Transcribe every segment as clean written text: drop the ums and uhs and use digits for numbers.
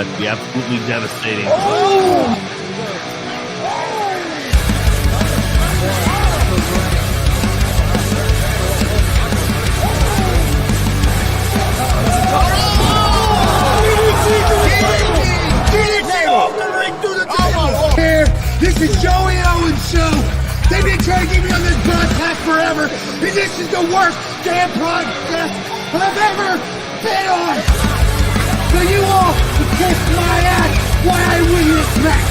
That'd be absolutely devastating. This is Joey Owens' show. They've been trying to get me on this broadcast forever, and this is the worst damn broadcast I've ever been on. So you all can kiss my ass while I win this match.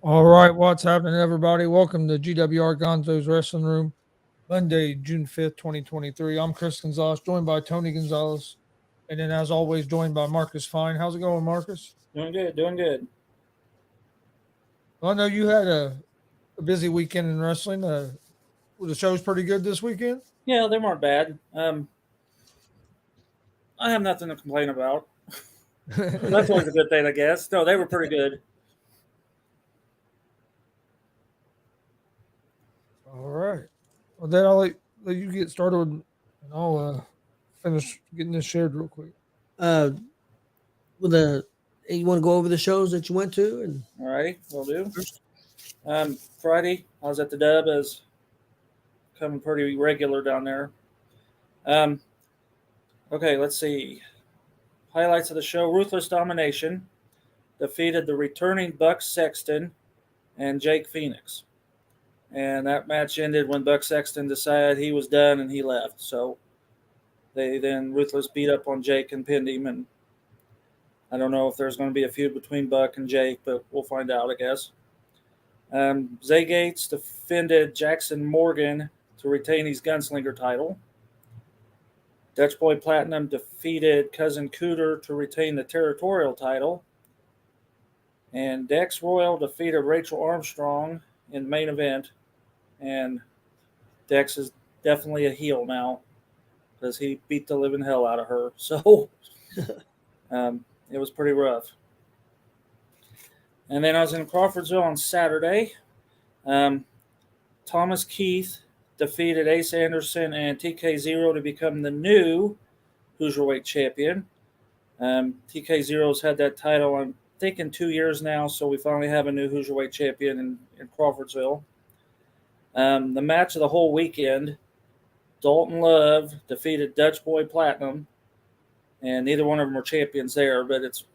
All right, what's happening, everybody? Welcome to G.W.R. Gonzo'S Wrestling Room, Monday, June 5th, 2023. I'm Chris Gonzo'S, joined by Tony Gonzalez, and then, as always, joined by Marcus Fine. How's it going, Marcus? Doing good. Well, I know you had a busy weekend in wrestling. The show's pretty good this weekend? Yeah, they weren't bad. I have nothing to complain about. That's always a good thing, I guess. No, they were pretty good. All right. Well, then I'll let you get started, and I'll finish getting this shared real quick. You want to go over the shows that you went to? And All righty, will do. Friday, I was at the Dub, as coming pretty regular down there. Okay, let's see. Highlights of the show: Ruthless Domination defeated the returning Buck Sexton and Jake Phoenix. And that match ended when Buck Sexton decided he was done and he left. So then Ruthless beat up on Jake and pinned him. And I don't know if there's going to be a feud between Buck and Jake, but we'll find out, I guess. Zay Gates defended Jackson Morgan to retain his Gunslinger title. Dutch Boy Platinum defeated Cousin Cooter to retain the territorial title. And Dex Royal defeated Rachel Armstrong in the main event. And Dex is definitely a heel now because he beat the living hell out of her. So it was pretty rough. And then I was in Crawfordsville on Saturday. Thomas Keith defeated Ace Anderson and TK0 to become the new Cruiserweight champion. TK0's had that title, I'm thinking 2 years now, so we finally have a new Cruiserweight champion in Crawfordsville. The match of the whole weekend, Dalton Love defeated Dutch Boy Platinum, and neither one of them were champions there, but it's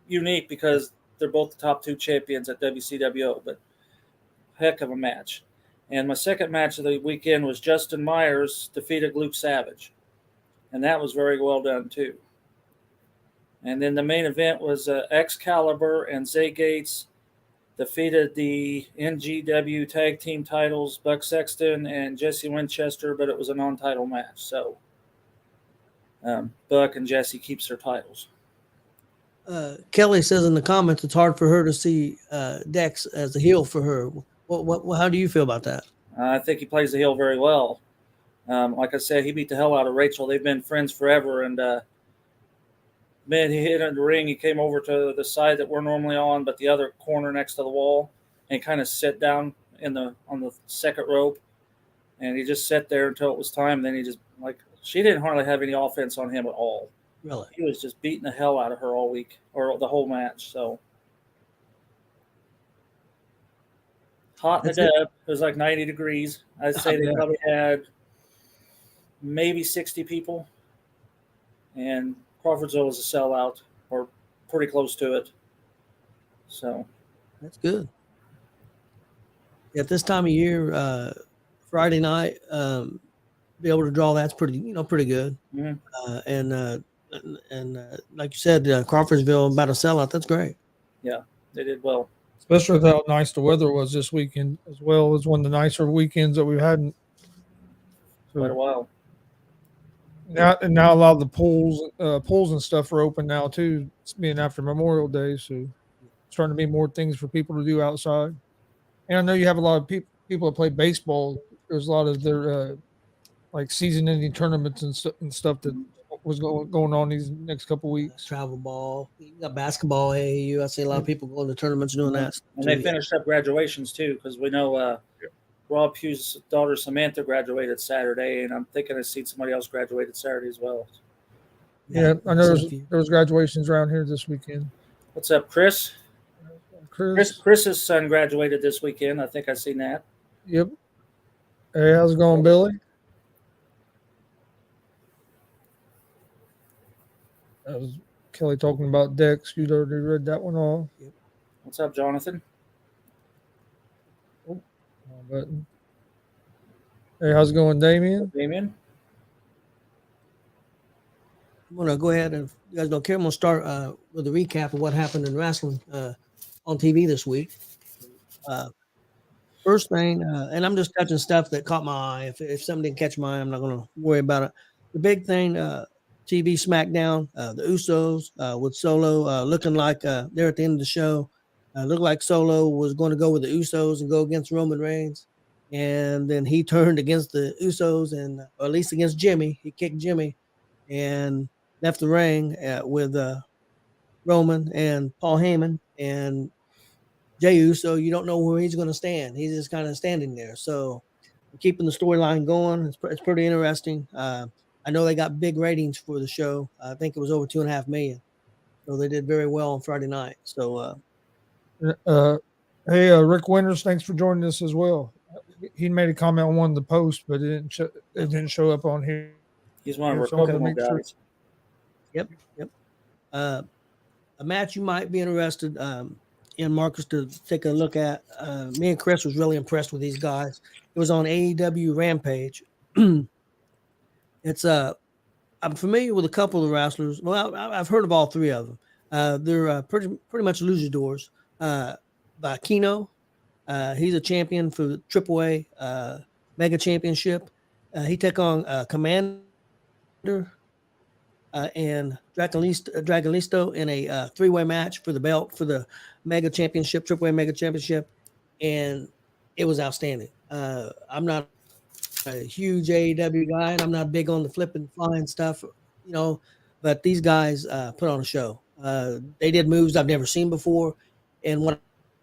unique because they're both the top two champions at WCWO, but heck of a match. And my second match of the weekend was Justin Myers defeated Luke Savage, and that was very well done too. And then the main event was Excalibur and Zay Gates defeated the NGW tag team titles, Buck Sexton and Jesse Winchester, but it was a non-title match. So Buck and Jesse keeps their titles. Kelly says in the comments it's hard for her to see Dex as a heel for her. How do you feel about that? I think he plays the heel very well. Like I said, he beat the hell out of Rachel. They've been friends forever, and man, he hit in the ring. He came over to the side that we're normally on, but the other corner next to the wall, and kind of sat down on the second rope, and he just sat there until it was time. Then he just she didn't hardly have any offense on him at all. Really, he was just beating the hell out of her all week or the whole match. So hot in the Dub. It was like 90 degrees. I'd say they probably had maybe 60 people, and Crawfordsville was a sellout or pretty close to it. So that's good. At this time of year, Friday night, be able to draw that's pretty good. Mm-hmm. And like you said, Crawfordsville about a sellout. That's great. Yeah, they did well. Especially with how nice the weather was this weekend, as well as one of the nicer weekends that we've had in quite a while. Now a lot of the pools and stuff are open now too. It's being after Memorial Day, so it's trying to be more things for people to do outside. And I know you have a lot of people that play baseball. There's a lot of their like season-ending tournaments and stuff that was going on these next couple weeks. Travel ball, you got basketball, AAU. I see a lot of people going to tournaments doing that. And they finished up graduations too, because we know Rob Pugh's daughter Samantha graduated Saturday, and I'm thinking I seen somebody else graduated Saturday as well. Yeah, I know seen a few. there was graduations around here this weekend. What's up, Chris? Chris. Chris's son graduated this weekend. I think I seen that. Yep. Hey, how's it going, Billy? That was Kelly talking about Dex. You'd already read that one off. What's up, Jonathan? Wrong button. Hey, how's it going, Damien? Damien? I'm gonna go ahead and, if you guys don't care, I'm gonna start with a recap of what happened in wrestling on TV this week. First thing, and I'm just touching stuff that caught my eye. If something didn't catch my eye, I'm not gonna worry about it. The big thing, TV SmackDown, the Usos with Solo looking like they're at the end of the show. Looked like Solo was going to go with the Usos and go against Roman Reigns, and then he turned against the Usos and or at least against Jimmy. He kicked Jimmy and left the ring with Roman and Paul Heyman and Jey Uso. You don't know where he's going to stand. He's just kind of standing there. So keeping the storyline going. It's pretty interesting. I know they got big ratings for the show. I think it was over 2.5 million. So they did very well on Friday night. So hey, Rick Winters, thanks for joining us as well. He made a comment on one of the posts, but it didn't show up on here. He's one of our So I'm gonna Kokomo make sure- guys. Yep. A match you might be interested in, Marcus, to take a look at. Me and Chris was really impressed with these guys. It was on AEW Rampage. It's I'm familiar with a couple of the wrestlers. Well, I've heard of all three of them. They're pretty much luchadors. By Kino, he's a champion for the AAA Mega Championship. He took on Commander and Dragolisto in a three-way match for the belt for the Mega Championship, AAA Mega Championship, and it was outstanding. I'm not a huge AEW guy, and I'm not big on the flipping, flying stuff, but these guys put on a show. They did moves I've never seen before, and what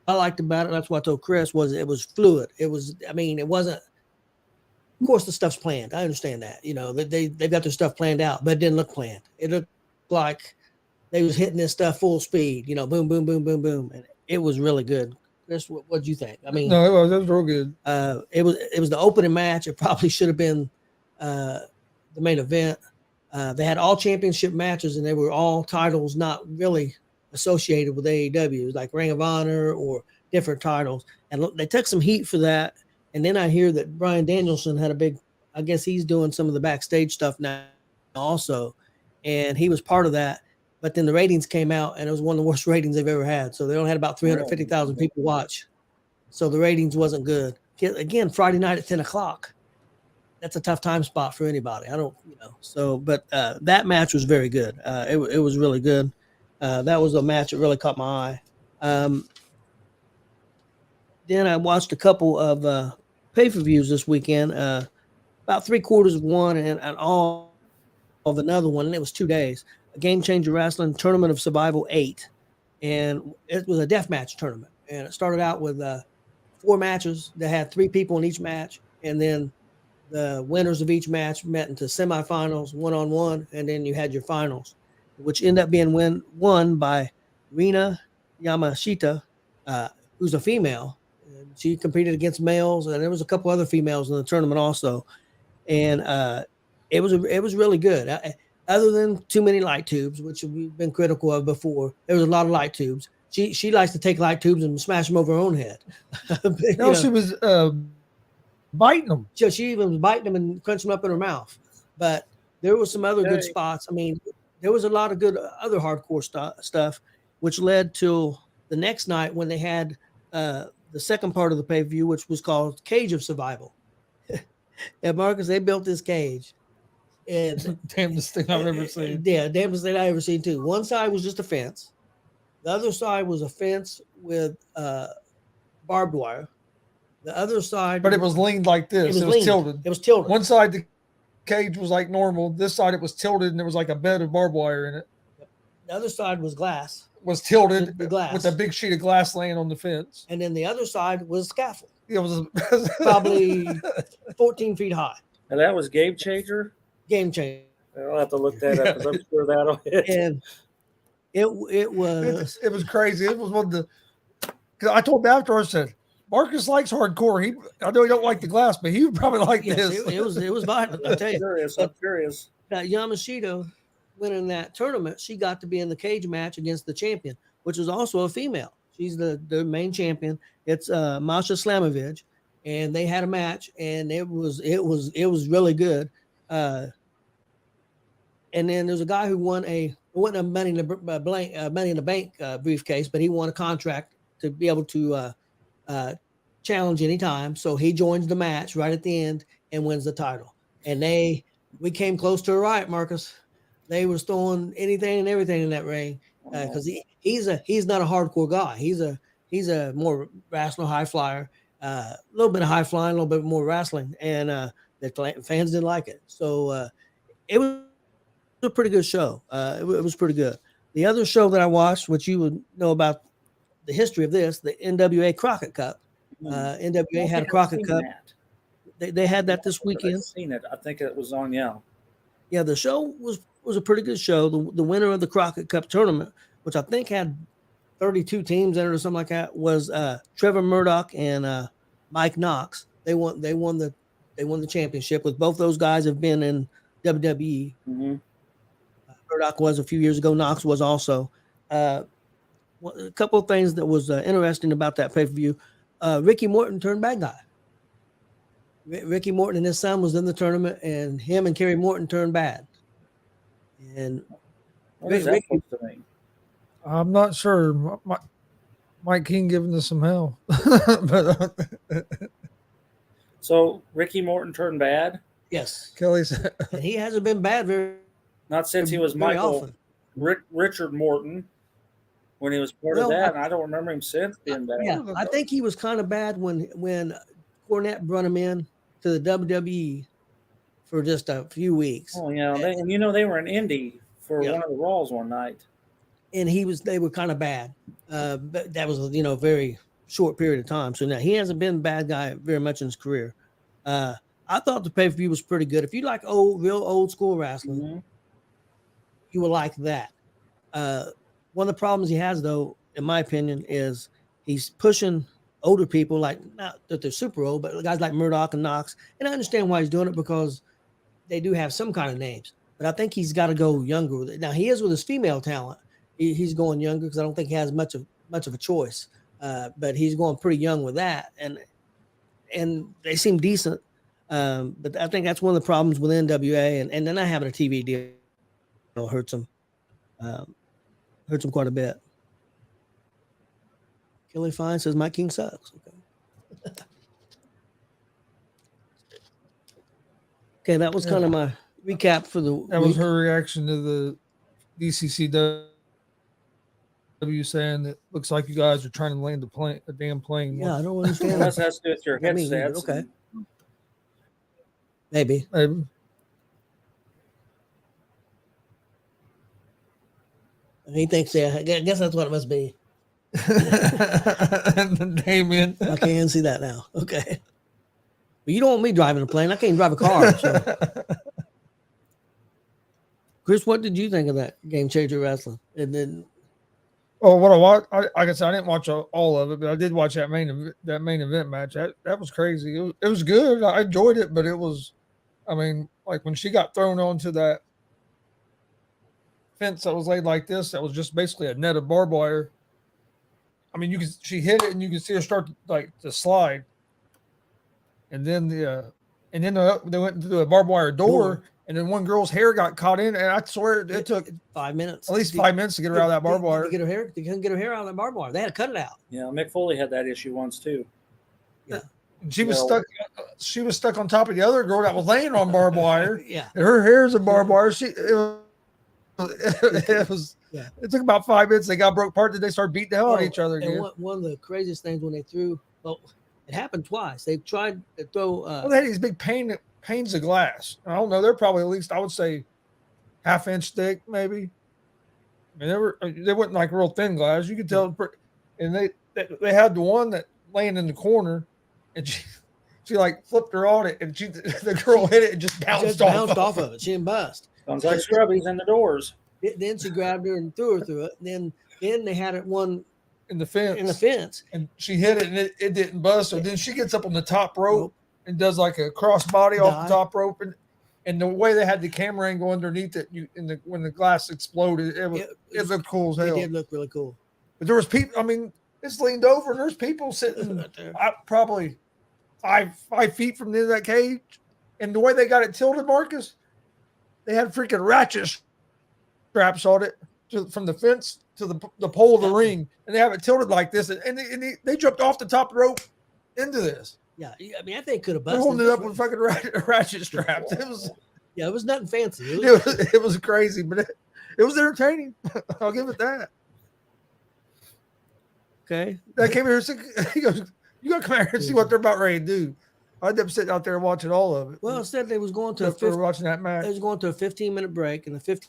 I liked about it, that's what I told Chris, was it was fluid. It wasn't. Of course, the stuff's planned. I understand that. They've got their stuff planned out, but it didn't look planned. It looked like they was hitting this stuff full speed. Boom, boom, boom, boom, boom, and it was really good. Chris, what'd you think? No, it was real good. It was the opening match. It probably should have been the main event. They had all championship matches, and they were all titles not really associated with AEW. It was like Ring of Honor or different titles, and they took some heat for that. And then I hear that Bryan Danielson had a big, I guess he's doing some of the backstage stuff now also, and he was part of that. But then the ratings came out, and it was one of the worst ratings they've ever had. So they only had about 350,000 people watch. So the ratings wasn't good. Again, Friday night at 10 o'clock. That's a tough time spot for anybody. I don't, So, but that match was very good. It was really good. That was a match that really caught my eye. Then I watched a couple of pay-per-views this weekend. About 3/4 of one and all of another one. And it was 2 days. A Game Changer Wrestling Tournament of Survival 8. And it was a deathmatch tournament. And it started out with 4 matches that had 3 people in each match. And then the winners of each match met into semifinals, one-on-one, and then you had your finals, which ended up being won by Rina Yamashita, who's a female. She competed against males, and there was a couple other females in the tournament also. And it was really good. Other than too many light tubes, which we've been critical of before, there was a lot of light tubes. She likes to take light tubes and smash them over her own head. She was biting them. She even was biting them and crunching them up in her mouth. But there was some other good spots. There was a lot of good other hardcore stuff, which led to the next night when they had the second part of the pay-per-view, which was called Cage of Survival. And Marcus, they built this cage. And Damnedest thing I've ever seen. Yeah, damnedest thing I've ever seen too. One side was just a fence. The other side was a fence with barbed wire. The other side, but it was leaned like this. It was tilted. It was tilted. One side the cage was like normal. This side it was tilted, and there was like a bed of barbed wire in it. The other side was glass. was tilted The glass. with a big sheet of glass laying on the fence. And then the other side was scaffold, It was probably 14 feet high. And that was Game Changer. Game changer. I'll have to look that up because I'm sure that'll hit. And it was it was crazy. It was one of the. Cause I told him afterwards, I said, Marcus likes hardcore. I know he don't like the glass, but he would probably like yes, this. it was violent. I tell you. I'm curious. Yamashita winning that tournament, she got to be in the cage match against the champion, which was also a female. She's the main champion. It's Masha Slamovich, and they had a match, and it was really good. And then there's a guy who won a Money in the Bank briefcase, but he won a contract to be able to challenge anytime. So he joins the match right at the end and wins the title. And we came close to a riot, Marcus. They was throwing anything and everything in that ring because he's not a hardcore guy. He's a more wrestler, high flyer, a little bit of high flying, a little bit more wrestling, and the fans didn't like it. So it was a pretty good show. It was pretty good. The other show that I watched, which you would know about the history of this, the NWA Crockett Cup. NWA had a Crockett Cup. They had that this weekend. I've seen it. I think it was on Yelp. Yeah, the show was a pretty good show. The winner of the Crockett Cup tournament, which I think had 32 teams in it or something like that, was Trevor Murdoch and Mike Knox. They won the championship. With both those guys have been in WWE. Mm-hmm. Murdoch was a few years ago. Knox was also. A couple of things that was interesting about that pay-per-view. Ricky Morton turned bad guy. Ricky Morton and his son was in the tournament, and him and Kerry Morton turned bad. And What is that Ricky, supposed to mean? I'm not sure. Mike King giving us some hell. But So Ricky Morton turned bad? yes, Kelly said, and he hasn't been bad Not since he was very Michael often. Richard Morton when he was part of that. And I don't remember him since being bad. Yeah, I think he was kind of bad when Cornette brought him in to the WWE for just a few weeks. Oh, yeah. They were in Indy for one of the Raws one night. And they were kind of bad. But that was a very short period of time. So now he hasn't been a bad guy very much in his career. I thought the pay-per-view was pretty good. If you like real old school wrestling, Mm-hmm. you will like that. One of the problems he has, though, in my opinion, is he's pushing older people, like not that they're super old, but guys like Murdoch and Knox. And I understand why he's doing it because they do have some kind of names. But I think he's got to go younger with it. Now he is with his female talent. He's going younger because I don't think he has much of a choice. But he's going pretty young with that, and they seem decent. But I think that's one of the problems with NWA, and then not having a TV deal hurts them. Hurts him quite a bit. Kelly Fine says Mike King sucks. Okay, that was kind of my recap for the that was her reaction to the DCCW saying that looks like you guys are trying to land a damn plane. Yeah, I don't understand. That has to do with your I mean, headsets. okay. Maybe. He thinks, I guess that's what it must be. And then Damien. I can see that now. Okay. But you don't want me driving a plane. I can't drive a car. So. Chris, what did you think of that Game Changer Wrestling? And then, what I watched, like I said, I didn't watch all of it, but I did watch that main event match. That was crazy. It was good. I enjoyed it, but it was, like when she got thrown onto that fence that was laid like this, that was just basically a net of barbed wire. She hit it and you can see her start to slide, and then they went into a barbed wire door. And then one girl's hair got caught in, and I swear it took 5 minutes, at least 5 minutes to get her out of that barbed wire. They couldn't get her hair out of that barbed wire. They had to cut it out. Yeah, Mick Foley had that issue once too. Yeah, she was stuck. She was stuck on top of the other girl that was laying on barbed wire. Yeah, and her hair's in barbed wire. It was. Yeah. It took about 5 minutes. They got broke apart. Then they started beating the hell out of each other again. And one of the craziest things when they threw, it happened twice. They tried to throw. They had these big panes of glass. I don't know. They're probably at least, I would say, half-inch thick, maybe. I mean, they weren't like real thin glass. You could tell, and they had the one that laying in the corner, and she like flipped her on it, and the girl hit it and just bounced off of it. She didn't bust. Sounds like Scrubbies in the doors. Then she grabbed her and threw her through it. And then they had it one in the fence, and she hit it, and it didn't bust. So then she gets up on the top rope and does like a crossbody off the top rope, and the way they had the camera angle underneath it, when the glass exploded, it looked cool as hell. It did look really cool. But there was people. I mean, it's leaned over, and there's people sitting right there. Probably 5 feet from the end of that cage. And the way they got it tilted, Marcus, they had freaking ratchet straps on it from the fence to the pole of the ring, and they have it tilted like this, and they jumped off the top rope into this. Yeah, I mean, I think could have busted. They're holding it up with fucking ratchet straps. It was nothing fancy. It was crazy, but it was entertaining. I'll give it that. Okay. I came here. He goes, "You gotta come here and see what they're about ready to do." I ended up sitting out there watching all of it. Well, instead they was going to watching that match. They was going to a 15-minute break, and the 15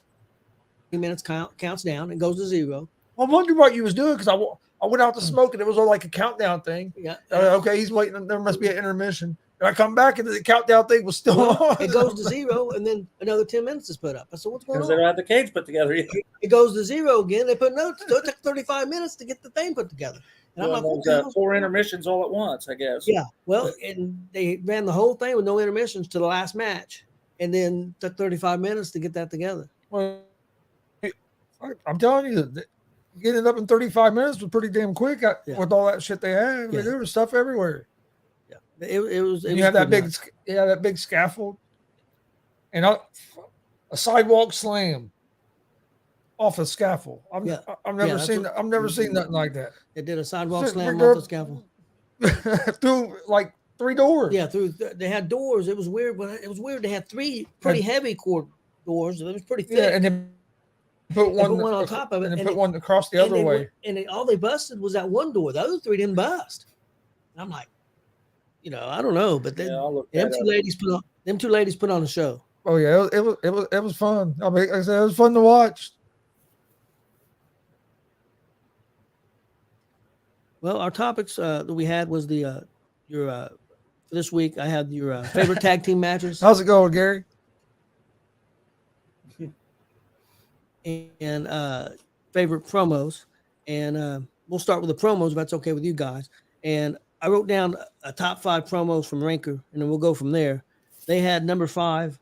minutes counts down and goes to 0. I wondered what you was doing because I went out to smoke and it was all like a countdown thing. Yeah. Okay, he's waiting. There must be an intermission. And I come back and the countdown thing was still on. It goes to 0, and then another 10 minutes is put up. I said, "What's going on?" Because they don't have the cage put together yet. It goes to 0 again. They put notes. So it took 35 minutes to get the thing put together. And I'm like, 4 intermissions all at once, I guess. Yeah. Well, and they ran the whole thing with no intermissions to the last match, and then took 35 minutes to get that together. Well, I'm telling you, getting it up in 35 minutes was pretty damn quick with all that shit they had. I mean, there was stuff everywhere. Yeah, it was. You had that big scaffold, and a sidewalk slam off a scaffold. I've never seen nothing like that. It did a sidewalk slam off the scaffold through like 3 doors. Yeah, they had doors. It was weird, but it was weird. They had 3 pretty heavy cord doors. It was pretty thick. Yeah, and then put one on top of it, and put one across the other way. All they busted was that one door. The other 3 didn't bust. And I'm like, I don't know, but them two ladies put on a show. Oh yeah, it was fun. I mean, like I said, it was fun to watch. Well, our topics that we had was for this week. I had your favorite tag team matches. How's it going, Gary? And favorite promos, and we'll start with the promos if that's okay with you guys. And I wrote down a top 5 promos from Ranker, and then we'll go from there. They had number 5,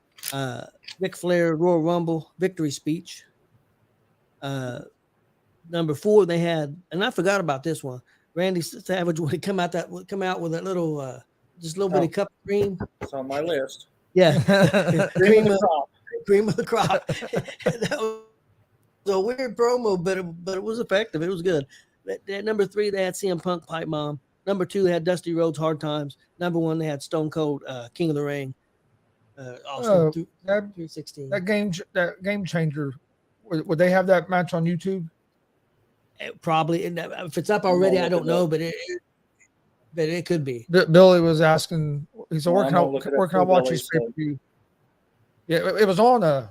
Ric Flair Royal Rumble victory speech. Number 4, they had, and I forgot about this one. Randy Savage would come out with that little just a little bit of cup of cream. It's on my list. Yeah, cream of the crop. That was a weird promo, but it was effective. It was good. At number 3, they had CM Punk Pipe Bomb. Number 2, they had Dusty Rhodes Hard Times. Number 1, they had Stone Cold King of the Ring. Also 316. That game changer. Would they have that match on YouTube? Probably. If it's up already, I don't know, but it could be. Billy was asking. He said, "Where can I watch this pay-per-view?" Yeah, it was on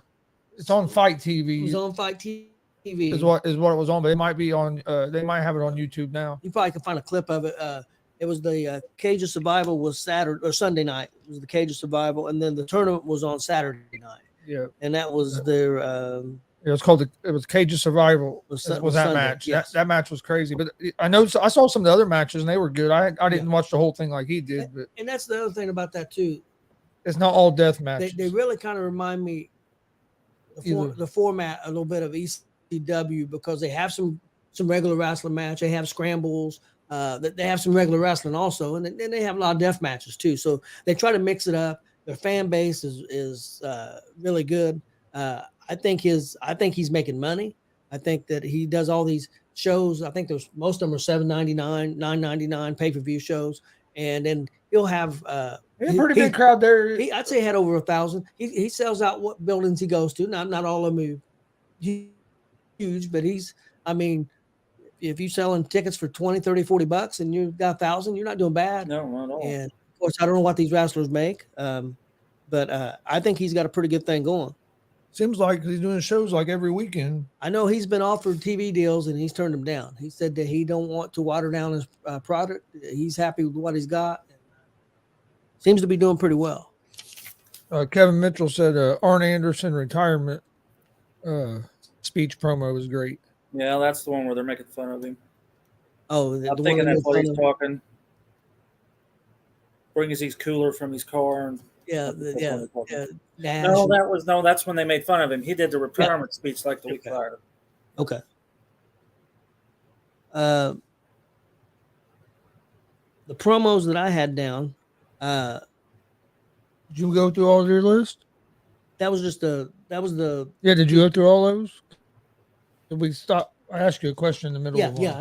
it's on Fight TV. It was on Fight TV. Is what it was on, but it might be on. They might have it on YouTube now. You probably can find a clip of it. It was the Cage of Survival was Saturday or Sunday night. It was the Cage of Survival, and then the tournament was on Saturday night. Yeah, and that was their. It was called Cage of Survival. Was that Sunday, match? Yes. That match was crazy. But I saw some of the other matches and they were good. I didn't watch the whole thing like he did. But and that's the other thing about that too. It's not all death matches. They really kind of remind me the format a little bit of ECW because they have some regular wrestling match. They have scrambles. They have some regular wrestling also, and then they have a lot of death matches too. So they try to mix it up. Their fan base is really good. I think he's making money. I think that he does all these shows. I think most of them are $7.99, $9.99 pay-per-view shows, and then he'll have a pretty big crowd there. I'd say he had over 1,000. He sells out what buildings he goes to. Not all of them huge, but if you're selling tickets for $20, $30, $40 and you got 1,000, you're not doing bad. No, not at all. And of course, I don't know what these wrestlers make, but I think he's got a pretty good thing going. Seems like he's doing shows like every weekend. I know he's been offered TV deals and he's turned them down. He said that he don't want to water down his product. He's happy with what he's got. Seems to be doing pretty well. Kevin Mitchell said Arn Anderson retirement speech promo was great. Yeah, that's the one where they're making fun of him. Oh, I'm thinking that's what he's talking. Brings his cooler from his car. And No, that's when they made fun of him. He did the retirement speech like the week prior. Okay. The promos that I had down. Did you go through all your list? That was the. Yeah, did you go through all those? Did we stop? I asked you a question in the middle of one. Yeah,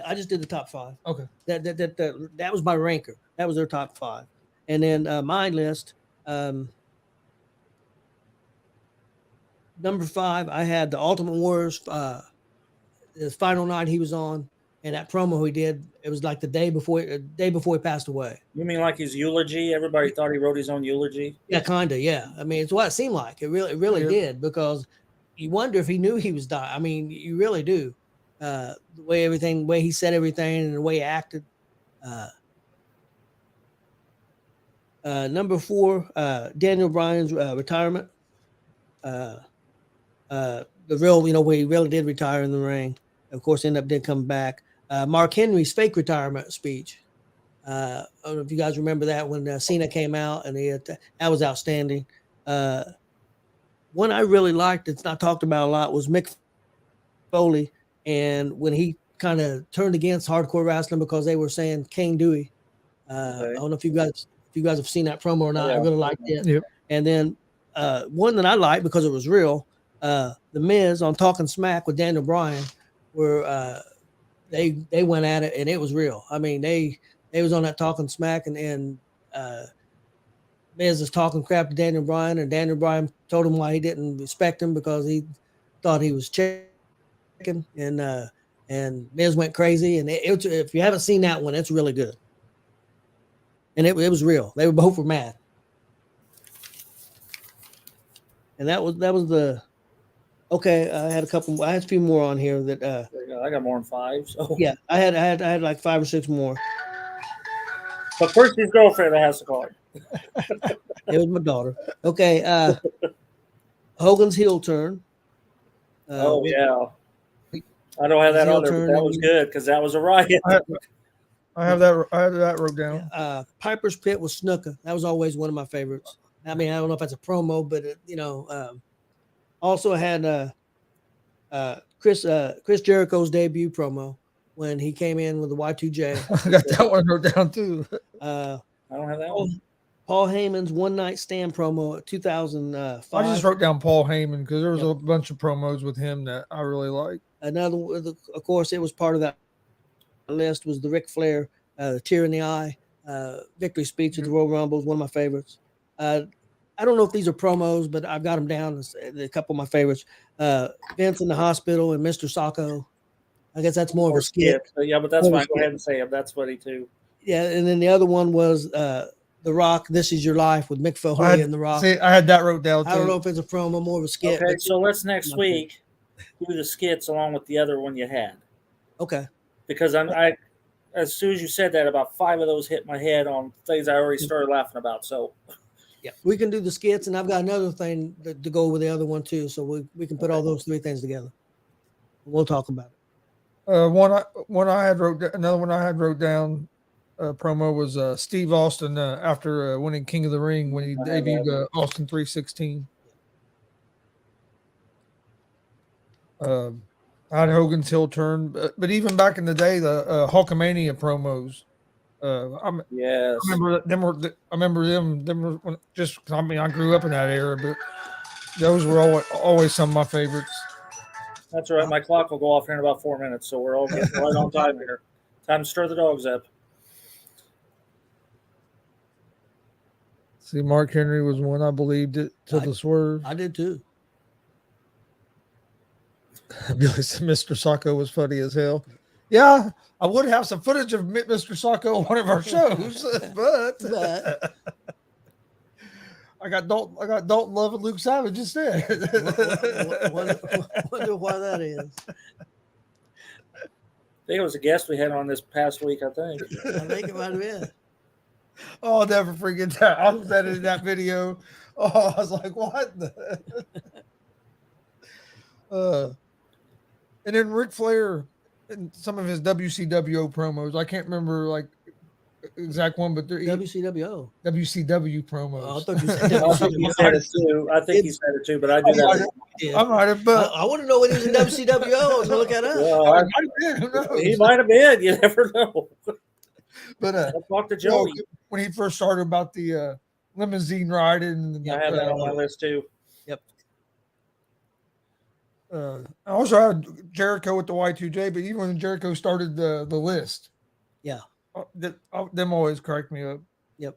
I just did the top 5. Okay. That was my ranker. That was their top 5. And then my list, number 5, I had the Ultimate Warrior's his final night he was on, and that promo he did, it was like the day before he passed away. You mean like his eulogy? Everybody thought he wrote his own eulogy? Yeah, kind of, yeah. I mean, it's what it seemed like. It really did, because you wonder if he knew he was dying. I mean, you really do. The way he said everything and the way he acted. Number 4, Daniel Bryan's retirement. The real, where he really did retire in the ring. Of course, did come back. Mark Henry's fake retirement speech. I don't know if you guys remember that when Cena came out, and that was outstanding. One I really liked, it's not talked about a lot, was Mick Foley, and when he kind of turned against hardcore wrestling because they were saying King Dewey. I don't know if you guys have seen that promo or not. I really liked it. Yep. And then one that I liked because it was real, The Miz on Talking Smack with Daniel Bryan, where they went at it and it was real. I mean, they was on that Talking Smack, and Miz is talking crap to Daniel Bryan, and Daniel Bryan told him why he didn't respect him because he thought he was chicken, and Miz went crazy. And if you haven't seen that one, it's really good. And it was real. They both were mad. And that was the okay. I had a few more on here that I got more than 5. So yeah, I had like 5 or 6 more. But first his girlfriend has to call him. It was my daughter. Okay, Hogan's heel turn. Yeah. I don't have that on there, but that was good because that was a riot. I have that wrote down. Piper's Pit with Snuka. That was always one of my favorites. I mean, I don't know if that's a promo, but also had Chris Jericho's debut promo when he came in with the Y2J. I got that one wrote down too. I don't have that one. Paul Heyman's one night stand promo at 2005. I just wrote down Paul Heyman because there was a bunch of promos with him that I really liked. Another, of course, it was part of that list was the Ric Flair, tear in the eye, victory speech at the Royal Rumble, one of my favorites. I don't know if these are promos, but I've got them down as a couple of my favorites. Vince in the hospital and Mr. Sacco. I guess that's more of a skit. Yeah, but that's fine. Go ahead and say him. That's funny too. Yeah, and then the other one was The Rock, This Is Your Life with Mick Foley and The Rock. See, I had that wrote down too. I don't know if it's a promo, more of a skit. Okay, so let's next week do the skits along with the other one you had. Okay. Because I as soon as you said that, about 5 of those hit my head on things I already started laughing about. So yeah, we can do the skits, and I've got another thing to go with the other one too. So we can put all those 3 things together. We'll talk about it. Another one I had wrote down. Promo was Steve Austin after winning King of the Ring when he debuted Austin 316. I had Hogan's heel turn, but even back in the day, the Hulkamania promos. Yes, I remember them. I grew up in that era, but those were always some of my favorites. That's right. My clock will go off here in about 4 minutes, so we're all getting right on time here. Time to stir the dogs up. See, Mark Henry was one I believed it to the swerve. I did too. Billy said Mr. Sacco was funny as hell. Yeah, I would have some footage of Mr. Sacco on one of our shows, but I got Dalton Love and Luke Savage instead. Wonder why that is. I think it was a guest we had on this past week, I think. I think it might have been. Oh, I'll never forget that. I was editing that video. Oh, I was like, what the? And then Ric Flair and some of his WCWO promos. I can't remember like exact one, but they're WCWO. WCW promos. Oh, I thought you said I think he said it too. I think he said it too, but I do that. Yeah. I might have, but I want to know what he was in WCWO. I was going to look that up. Well, I might have been, who knows? he might have been. You never know. But I'll talk to well, Joey. when he first started about the limousine ride, and I have that on my list too. I also had Jericho with the Y2J, but even when Jericho started the list, Yeah. Them always cracked me up. Yep.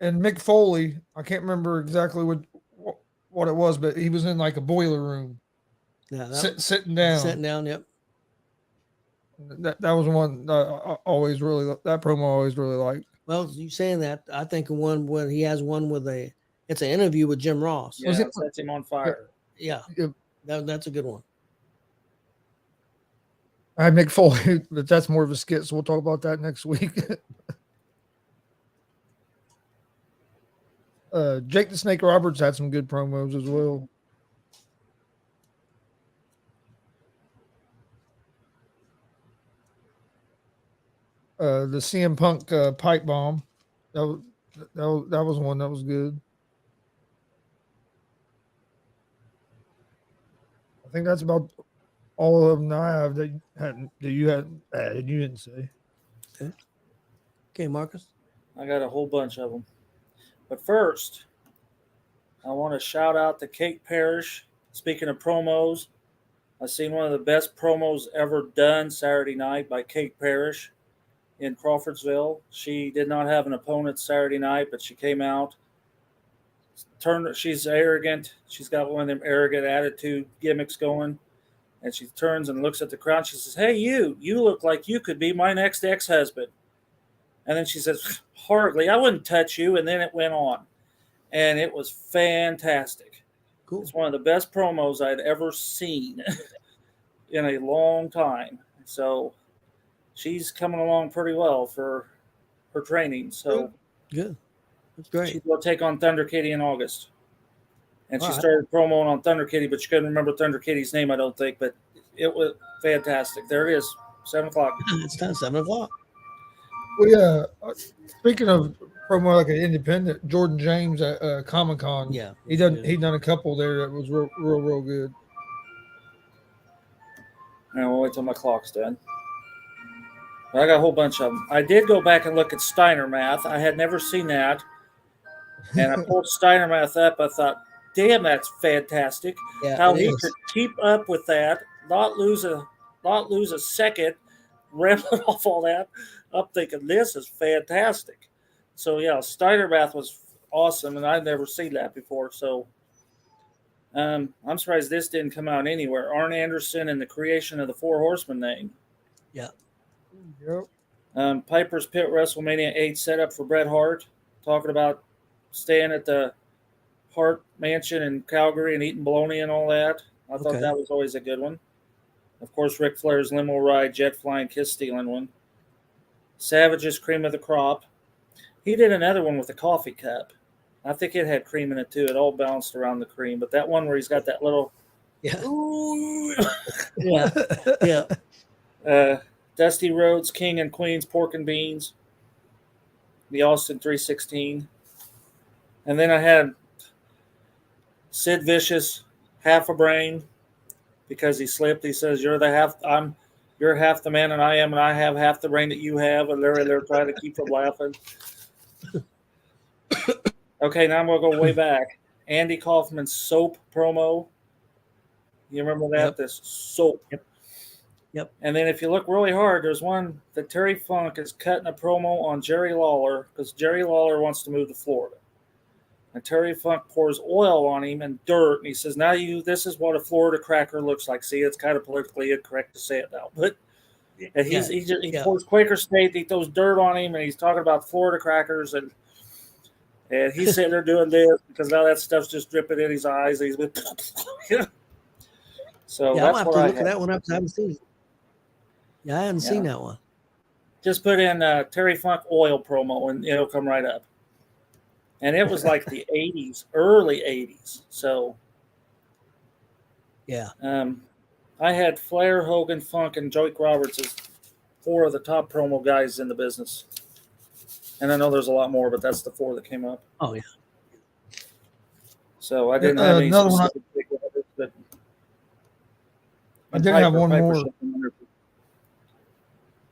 And Mick Foley, I can't remember exactly what it was, but he was in like a boiler room, Yeah. sitting down. Sitting down, yep. That was one I always really that promo I always really liked. Well, you saying that, I think of one where he has one with it's an interview with Jim Ross. Yeah, it sets him on fire. Yeah. Yep. That's a good one. I had Mick Foley, but that's more of a skit, so we'll talk about that next week. Jake the Snake Roberts had some good promos as well. The CM Punk pipe bomb, that was one that was good. I think that's about all of them I have that you hadn't added. You didn't say. Okay, Marcus. I got a whole bunch of them. But first, I want to shout out to Kate Parrish. Speaking of promos, I seen one of the best promos ever done Saturday night by Kate Parrish in Crawfordsville. She did not have an opponent Saturday night, but she came out. She's arrogant. She's got one of them arrogant attitude gimmicks going. And she turns and looks at the crowd. She says, "Hey, you look like you could be my next ex-husband." And then she says, "Hardly, I wouldn't touch you." And then it went on. And it was fantastic. Cool. It's one of the best promos I'd ever seen in a long time. So she's coming along pretty well for her training. So good. That's great. She's going to take on Thunder Kitty in August. And she All right. started promoing on Thunder Kitty, but she couldn't remember Thunder Kitty's name, I don't think. But it was fantastic. There it is, 7 o'clock. It's time, 7 o'clock. Well, yeah. Speaking of promo like an independent, Jordan James at Comic-Con. Yeah. He done a couple there that was real good. And we'll wait till my clock's done. But I got a whole bunch of them. I did go back and look at Steiner Math. I had never seen that. And I pulled Steiner Math up. I thought, damn, that's fantastic. Yeah, How it he is. could keep up with that, not lose a second, rambling off all that. I'm thinking, this is fantastic. So, yeah, Steiner Math was awesome, and I'd never seen that before. So, I'm surprised this didn't come out anywhere. Arn Anderson and the creation of the Four Horsemen name. Yeah. Yep. Piper's Pit WrestleMania 8 set up for Bret Hart, talking about staying at the Hart Mansion in Calgary and eating bologna and all that. I thought that was always a good one. Of course, Ric Flair's limo ride, jet flying, kiss stealing one. Savage's cream of the crop. He did another one with a coffee cup. I think it had cream in it too. It all bounced around the cream. But that one where he's got that little... Yeah. Ooh. Yeah. Yeah. Dusty Rhodes, King and Queen's Pork and Beans. The Austin 316. And then I had Sid Vicious, half a brain, because he slipped. He says, you're half the man and I have half the brain that you have. And they're trying to keep from laughing. Okay, now I'm going to go way back. Andy Kaufman's soap promo. You remember that? Yep. This soap. Yep. And then if you look really hard, there's one that Terry Funk is cutting a promo on Jerry Lawler because Jerry Lawler wants to move to Florida. And Terry Funk pours oil on him and dirt, and he says, this is what a Florida cracker looks like. See, it's kind of politically incorrect to say it now. But and he pours Quaker State, he throws dirt on him, and he's talking about Florida crackers. And And he's sitting there doing this because now that stuff's just dripping in his eyes. He's been, so Yeah, I'm that's gonna have what to I look at had. that one up 'cause I haven't seen it. Yeah, I haven't seen that one. Just put in Terry Funk oil promo and it'll come right up. And it was like the 80s, early 80s. So Yeah. I had Flair, Hogan, Funk, and Joke Roberts as 4 of the top promo guys in the business. And I know there's a lot more, but that's the 4 that came up. Oh yeah. So I didn't have any Another one. specific pick of it, but I did have one more. should come under.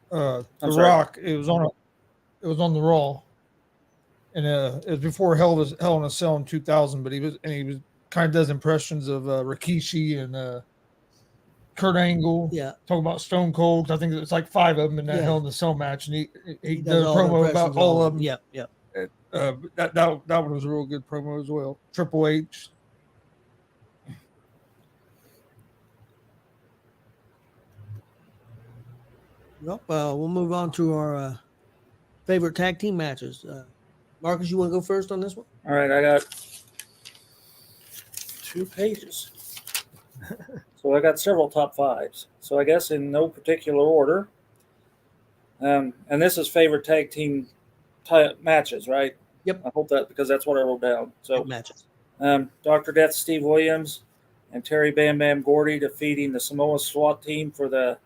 The I'm sorry. Rock. It was on the Raw, and it was before Hell in a Cell in 2000. But he was kind of does impressions of Rikishi and Kurt Angle. Yeah. Talking about Stone Cold. I think it's like 5 of them in that Yeah. Hell in a Cell match, and he does did a all the promo about impressions all of them. Yep. Yep. That one was a real good promo as well. Triple H. Well, we'll move on to our favorite tag team matches. Marcus, you want to go first on this one? All right, I got 2 pages. So I got several top 5s. So I guess in no particular order. And this is favorite tag team matches, right? Yep. I hope that because that's what I wrote down. So Good matches. Dr. Death Steve Williams and Terry Bam Bam Gordy defeating the Samoa SWAT team for the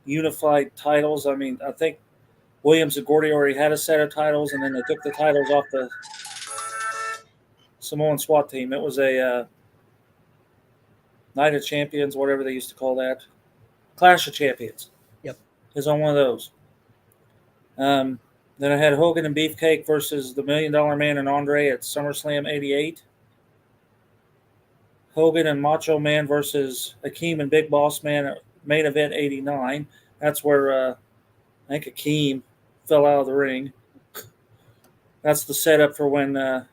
unified titles. I mean, I think Williams and Gordy already had a set of titles, and then they took the titles off the Samoan SWAT team. It was a Night of Champions, whatever they used to call that. Clash of Champions. Yep. Is on one of those. Then I had Hogan and Beefcake versus the $1 Million Man and Andre at SummerSlam 88. Hogan and Macho Man versus Akeem and Big Boss Man at Main Event 89. That's where I think Akeem fell out of the ring. That's the setup for when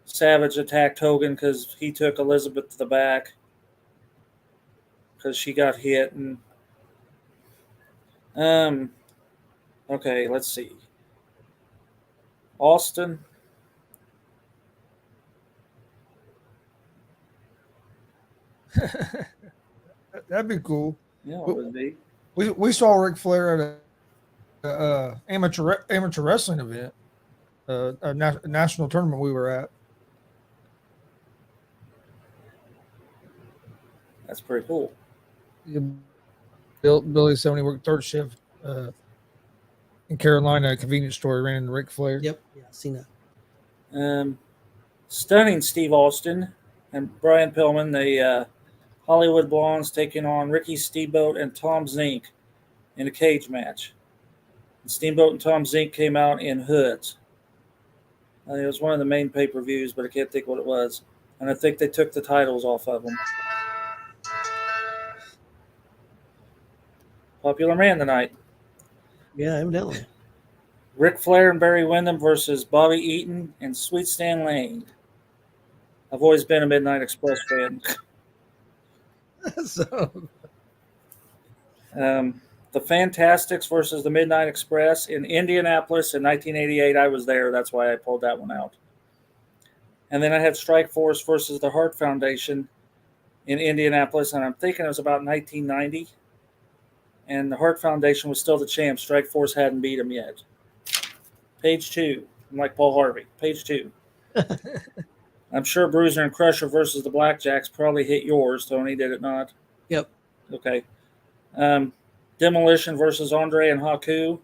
Savage attacked Hogan because he took Elizabeth to the back because she got hit. And okay, let's see. Austin. That'd be cool. Yeah, it would be. We saw Ric Flair at a amateur wrestling event, a national tournament we were at. That's pretty cool. Billy said when he worked third shift in Carolina, a convenience store, ran into Ric Flair. Yep. Yeah, I've seen that. Stunning Steve Austin and Brian Pillman, the Hollywood Blondes, taking on Ricky Steamboat and Tom Zink in a cage match. And Steamboat and Tom Zink came out in hoods. It was one of the main pay-per-views, but I can't think what it was. And I think they took the titles off of them. Popular man tonight. Yeah, evidently. Ric Flair and Barry Windham versus Bobby Eaton and Sweet Stan Lane. I've always been a Midnight Express fan. So, The Fantastics versus the Midnight Express in Indianapolis in 1988. I was there. That's why I pulled that one out. And then I had Strike Force versus the Hart Foundation in Indianapolis, and I'm thinking it was about 1990. And the Hart Foundation was still the champ. Strike Force hadn't beat him yet. Page 2. I'm like Paul Harvey. Page 2. I'm sure Bruiser and Crusher versus the Blackjacks probably hit yours, Tony, did it not? yep. Okay. Demolition versus Andre and Haku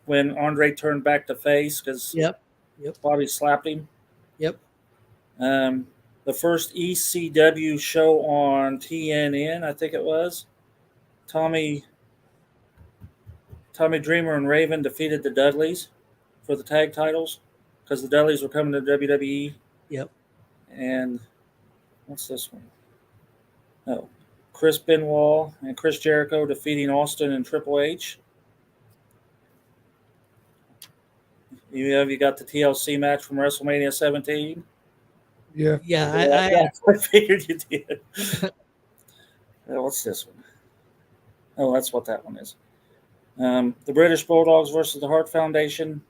when Andre turned back to face because Yep. Bobby slapped him. Yep. The first ECW show on TNN, I think it was. Tommy Dreamer and Raven defeated the Dudleys for the tag titles because the Dudleys were coming to WWE. Yep. And what's this one? Oh, Chris Benoit and Chris Jericho defeating Austin and Triple H. You got the TLC match from WrestleMania 17? Yeah. Yeah, I figured you did. What's this one? Oh, that's what that one is. The British Bulldogs versus the Hart Foundation.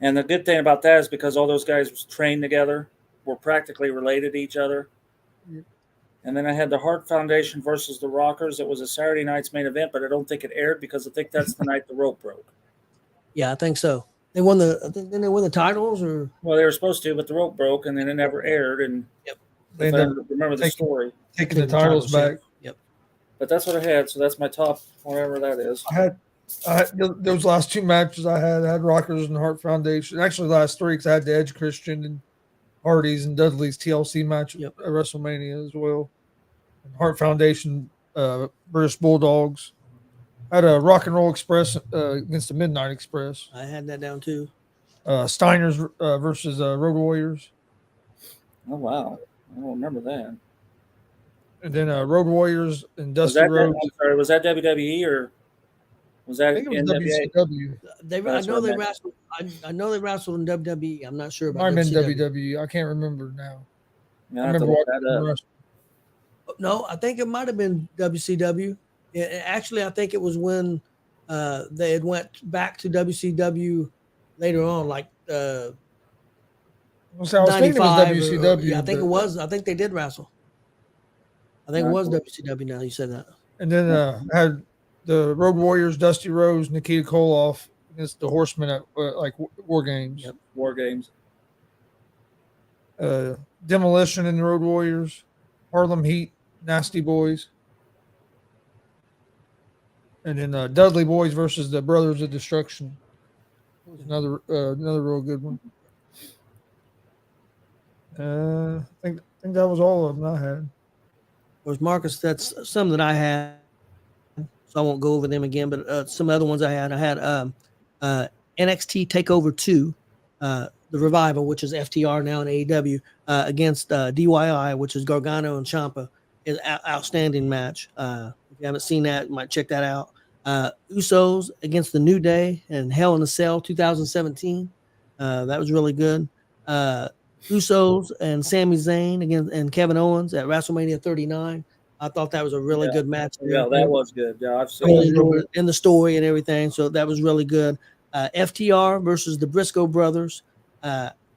And the good thing about that is because all those guys trained together, were practically related to each other. Yep. And then I had the Hart Foundation versus the Rockers. It was a Saturday night's main event, but I don't think it aired because I think that's the night the rope broke. Yeah, I think so. They won didn't they win the titles or? Well, they were supposed to, but the rope broke and then it never aired. And They if I ended up remember the story, taking the titles back. Yep. but that's what I had. So that's my top, whatever that is. I had those last two matches I had Rockers and Hart Foundation. Actually, last three because I had the Edge Christian and Hardy's and Dudley's TLC match at WrestleMania as well. And Hart Foundation, British Bulldogs. I had a Rock and Roll Express against the Midnight Express. I had that down too. Steiner's versus Road Warriors. Oh, wow. I don't remember that. And then Road Warriors and Was Dusty that, Rhodes. I'm sorry, was that WWE or was that I think it was NWA? WCW. I know they wrestled. I know they wrestled in WWE. I'm not sure about. Might have been WCW. WWE. I can't remember now. Yeah, I I have to remember look that up. No, I think it might have been WCW. Actually, I think it was when they had went back to WCW later on, like So I was thinking it was 95. WCW. Yeah, I think it was. I think they did wrestle. I think it was WCW. Now you said that. And then I had the Road Warriors, Dusty Rhodes, Nikita Koloff against the Horsemen at War Games. Yep, War Games. Demolition and the Road Warriors, Harlem Heat, Nasty Boys, and then Dudley Boys versus the Brothers of Destruction. Was another real good one. I think that was all of them I had. Of course, Marcus, that's some that I had, so I won't go over them again. But some other ones I had NXT Takeover 2, the Revival, which is FTR now in AEW, against DYI, which is Gargano and Ciampa. Is outstanding match. If you haven't seen that, you might check that out. Usos against the New Day and Hell in a Cell 2017. That was really good. Usos and Sami Zayn and Kevin Owens at WrestleMania 39. I thought that was a really good match. Yeah, that was good. Yeah, I've seen it. In the story and everything. So that was really good. FTR versus the Briscoe Brothers.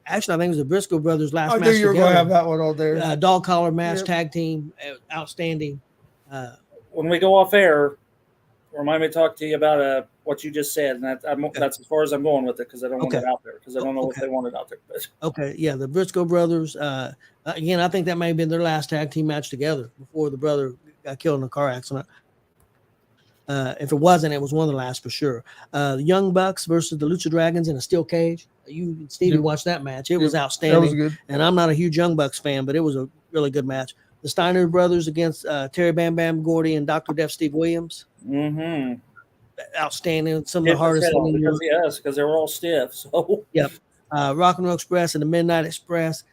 Actually, I think it was the Briscoe Brothers last match. I knew you were going to have that one all there. Dog collar match, tag team, outstanding. When we go off air, remind me to talk to you about what you just said, and that's as far as I'm going with it because I don't want it out there because I don't know if they want it out there. But. Okay, yeah, the Briscoe Brothers. Again, I think that may have been their last tag team match together before the brother got killed in a car accident. If it wasn't, it was one of the last for sure. The Young Bucks versus the Lucha Dragons in a steel cage. You, Stevie, watched that match. It was outstanding. That was good. And I'm not a huge Young Bucks fan, but it was a really good match. The Steiner brothers against Terry Bam Bam Gordy and Dr. Death Steve Williams. Mm-hmm. Outstanding. Some of the hardest. Because they were all stiff. So. Yep. Rock and Roll Express and the Midnight Express.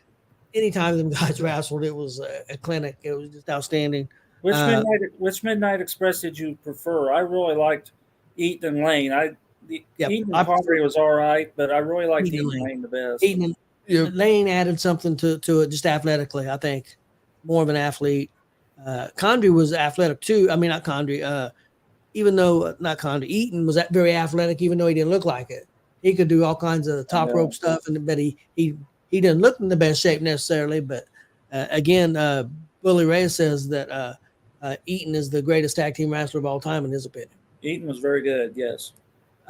Anytime them guys wrestled, it was a clinic. It was just outstanding. Which Midnight Express did you prefer? I really liked Eaton and Lane. Eaton and Condrey was all right, but I really liked Eaton and Lane the best. Eaton and Lane added something to it just athletically, I think. More of an athlete. Condrey was athletic too. I mean, not Condrey. Even though not Condrey, Eaton was very athletic, even though he didn't look like it. He could do all kinds of top rope stuff, but he didn't look in the best shape necessarily. But again, Bully Ray says that Eaton is the greatest tag team wrestler of all time, in his opinion. Eaton was very good, yes.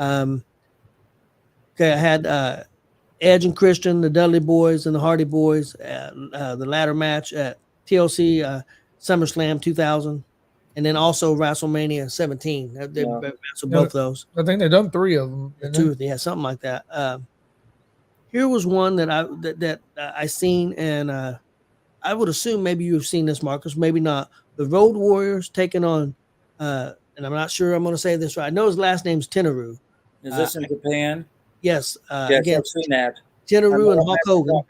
Okay, I had Edge and Christian, the Dudley Boys, and the Hardy Boys. The ladder match at TLC SummerSlam 2000, and then also WrestleMania 17. They wrestled both those. I think they've done 3 of them. Yeah, something like that. Here was one that I seen, and I would assume maybe you've seen this, Marcus, maybe not. The Road Warriors taking on, and I'm not sure I'm going to say this right. I know his last name's Tenaru. Is this in Japan? Yes. Yes, I've seen that. Tenaru and Hulk Hogan.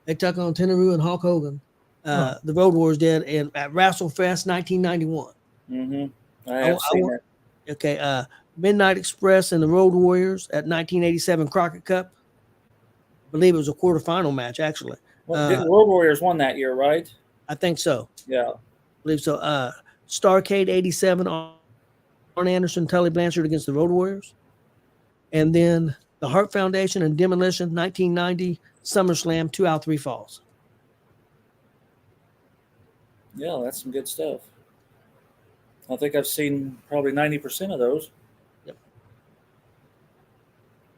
They took on Tenaru and Hulk Hogan. The Road Warriors did at WrestleFest 1991. Mm-hmm. I have seen that. Okay. Midnight Express and the Road Warriors at 1987 Crockett Cup. I believe it was a quarterfinal match, actually. Well, the Road Warriors won that year, right? I think so. Yeah. I believe so. Starrcade 87, Arn Anderson, Tully Blanchard against the Road Warriors. And then The Hart Foundation and Demolition, 1990 SummerSlam, 2 out, 3 falls. Yeah, that's some good stuff. I think I've seen probably 90% of those. Yep.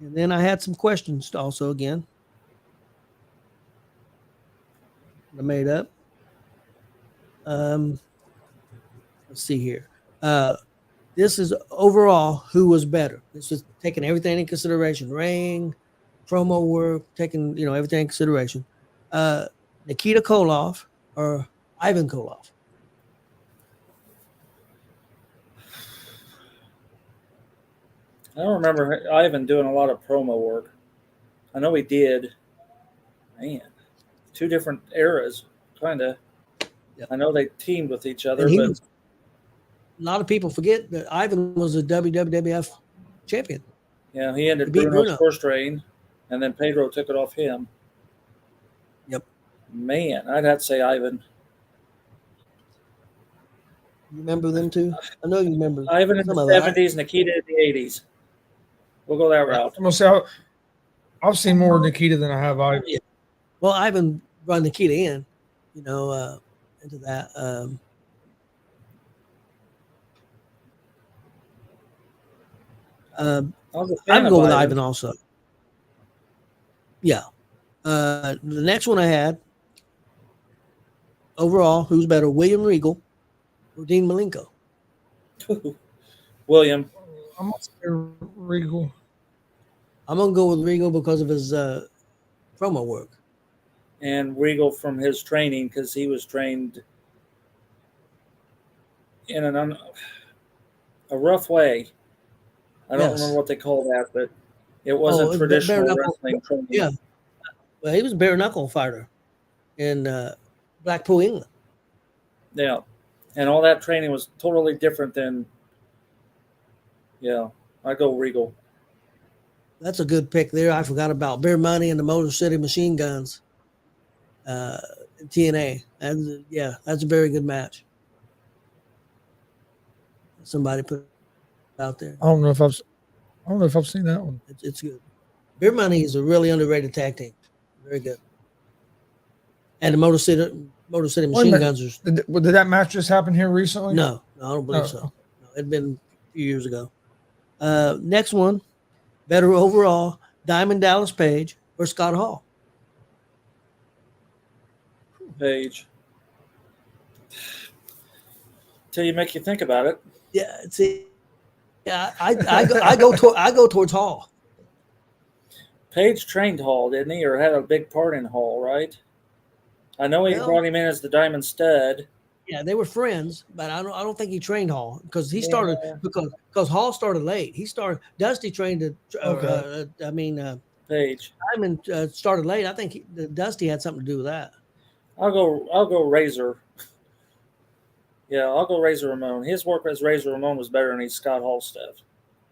And then I had some questions also again. I made up. Let's see here. This is overall who was better. This is taking everything in consideration. Ring, promo work, taking everything in consideration. Nikita Koloff or Ivan Koloff? I don't remember Ivan doing a lot of promo work. I know he did. Man, 2 different eras, kind of. Yep. I know they teamed with each other, And but a lot of people forget that Ivan was a WWF champion. yeah, he ended He beat Bruno's Bruno. first reign, and then Pedro took it off him. Yep. Man, I'd have to say Ivan. You remember them too? I know you remember Ivan in some the of that. 70s, Nikita in the 80s. We'll go that route. I'm gonna say I've seen more Nikita than I have Ivan. Yeah. Well, Ivan brought Nikita in, into that. I was a fan I'm of going with Ivan. Ivan also. Yeah. The next one I had, overall, who's better, William Regal or Dean Malenko? William. I'm gonna say Regal. I'm going to go with Regal because of his promo work. And Regal from his training, because he was trained in a rough way. I don't remember what they call that, but it wasn't traditional wrestling training. Yeah. Well, he was a bare knuckle fighter in Blackpool, England. Yeah. And all that training was totally different than, I go Regal. That's a good pick there. I forgot about Bear Money and the Motor City Machine Guns. TNA. That's a very good match. Somebody put it out there. I don't know if I've seen that one. It's good. Beer Money is a really underrated tag team. Very good. And the Motor City Machine Guns are. Did that match just happen here recently? No, I don't believe so. No, it'd been a few years ago. Next one, better overall, Diamond Dallas Page or Scott Hall? Page. Till you make you think about it. Yeah, see, I go towards Hall. Page trained Hall, didn't he, or had a big part in Hall, right? I know he brought him in as the Diamond Stud. Yeah, they were friends, but I don't think he trained Hall because he started because Hall started late. Dusty trained Page. Diamond started late. I think Dusty had something to do with that. I'll go Razor. Yeah, I'll go Razor Ramon. His work as Razor Ramon was better than his Scott Hall stuff.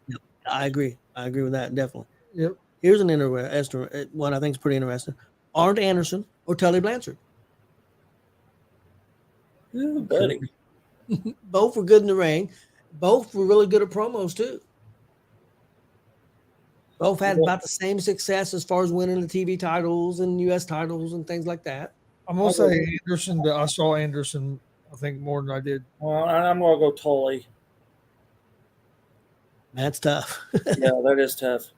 Yep, I agree with that definitely. Yep. Here's an interesting one. I think is pretty interesting. Arn Anderson or Tully Blanchard? Ooh, buddy. Both were good in the ring. Both were really good at promos too. Both had about the same success as far as winning the TV titles and U.S. titles and things like that. I'm gonna say Anderson, but I saw Anderson, I think, more than I did. Well, I'm gonna go Tully. That's tough. Yeah, that is tough.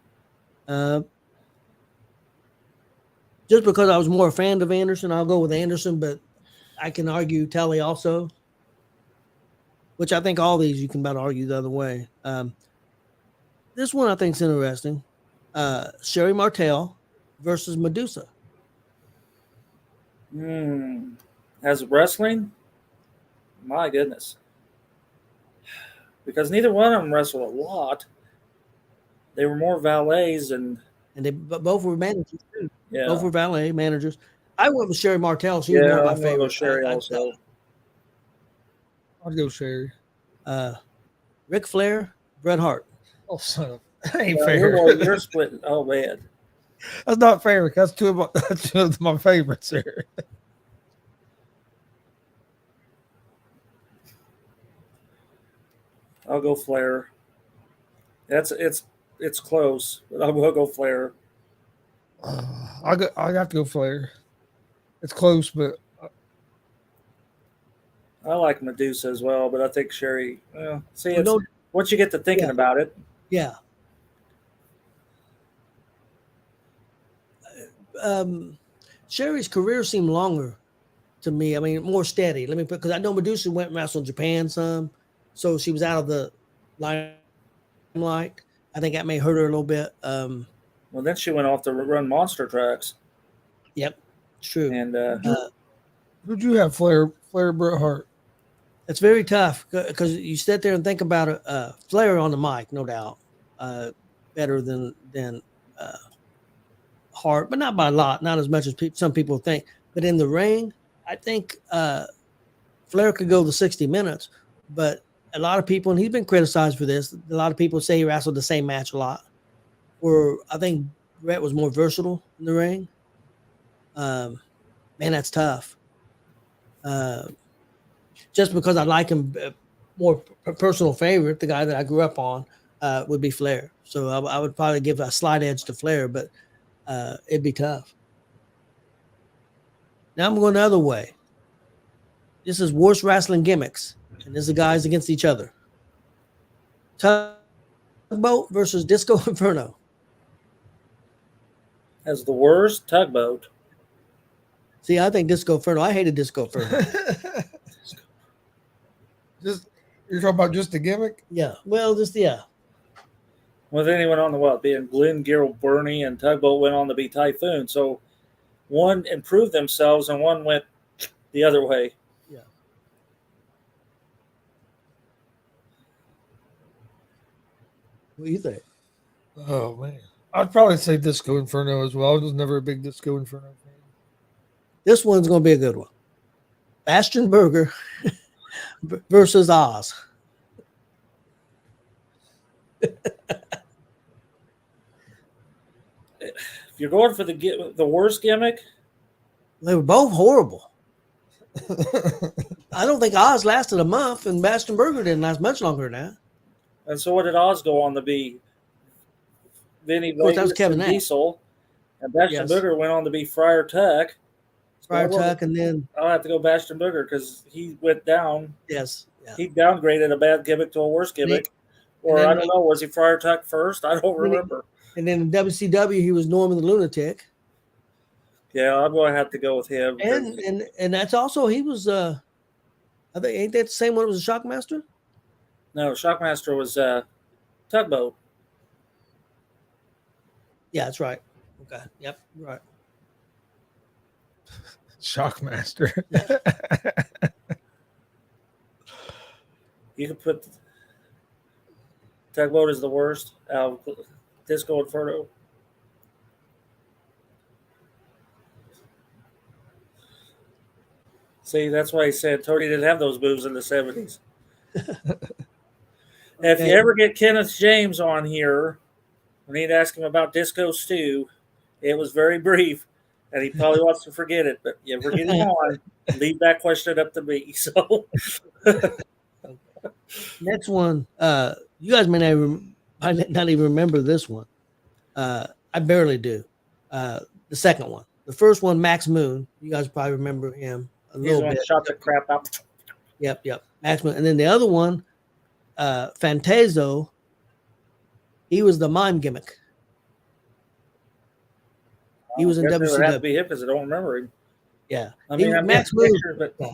Just because I was more a fan of Anderson, I'll go with Anderson, but I can argue Tully also, which I think all these you can about argue the other way. This one I think is interesting. Sherry Martel versus Medusa. As wrestling, my goodness. Because neither one of them wrestled a lot. They were more valets and they both were managers too. Yeah. Both were valet managers. I went with Sherry Martel. She was one of my favorites. Go Sherry also. I'd go Sherry. Ric Flair, Bret Hart. Oh, son of that ain't fair. You're splitting. Oh, man. That's not fair. That's two of my favorites there. I'll go Flair. It's it's close, but I will go Flair. I have to go Flair. It's close, but I like Medusa as well, but I think Sherry. Well, see, Well, it's no, once you get to thinking Yeah. about it, yeah. Sherry's career seemed longer to me. I mean, more steady. Let me put because I know Medusa went and wrestled Japan some, so she was out of the limelight. I think that may hurt her a little bit. well, then she went off to run monster trucks, Yep, it's true. and who'd you have? Flair, Bret Hart. It's very tough because you sit there and think about it. Flair on the mic, no doubt, better than Hart, but not by a lot, not as much as some people think. But in the ring, I think Flair could go the 60 minutes, but a lot of people, and he's been criticized for this, a lot of people say he wrestled the same match a lot, where I think Brett was more versatile in the ring. Man, that's tough. Just because I like him more personal favorite, the guy that I grew up on would be Flair. So I would probably give a slight edge to Flair, but it'd be tough. Now I'm going the other way. This is worst wrestling gimmicks, and this is guys against each other. Tugboat versus Disco Inferno. as the worst Tugboat. See, I think Disco Inferno. I hated Disco Inferno. Just you're talking about just a gimmick? Yeah. Well, just yeah. Well, then he went on to what? Being Glenn, Gil, Bernie, and Tugboat went on to be Typhoon. So one improved themselves and one went the other way. Yeah. What do you think? Oh man, I'd probably say Disco Inferno as well. I was never a big Disco Inferno fan. This one's going to be a good one. Bastion Burger versus Oz. If you're going for the worst gimmick, They were both horrible. I don't think Oz lasted a month, and Bastion Burger didn't last much longer than that. and so what did Oz go on to be? Vinny course, that was Vegas Kevin and Nash. Diesel, and Bastion Yes. Booger went on to be Friar Tuck. Friar So Tuck, and then I'll have to go Bastion Booger because he went down. yes, yeah. He downgraded a bad gimmick to a worse gimmick. Or then I don't know, was he Friar Tuck first? I don't Then he- remember. And then in WCW, he was Norman the Lunatic, Yeah, I'm going to have to go with him. and that's also he was. I think ain't that the same one? It was a Shockmaster. No, Shockmaster was Tugboat. Yeah, that's right. Okay, yep, right. Shockmaster. You could put Tugboat as the worst. Disco Inferno. See, that's why he said Tony didn't have those moves in the 70s. If you ever get Kenneth James on here, we need to ask him about Disco Stew. It was very brief, and he probably wants to forget it. But you ever get him on, leave that question up to me. So Next one, you guys may not even remember this one. I barely do. The second one, the first one, Max Moon. You guys probably remember him a he's little the one bit. that shot the crap out. Yep. Max Moon, and then the other one, Fantazo. He was the mime gimmick. He was in Guess it would have to WCW. be him because I don't remember him. Yeah, I mean, I'm Max Moon, Moon. but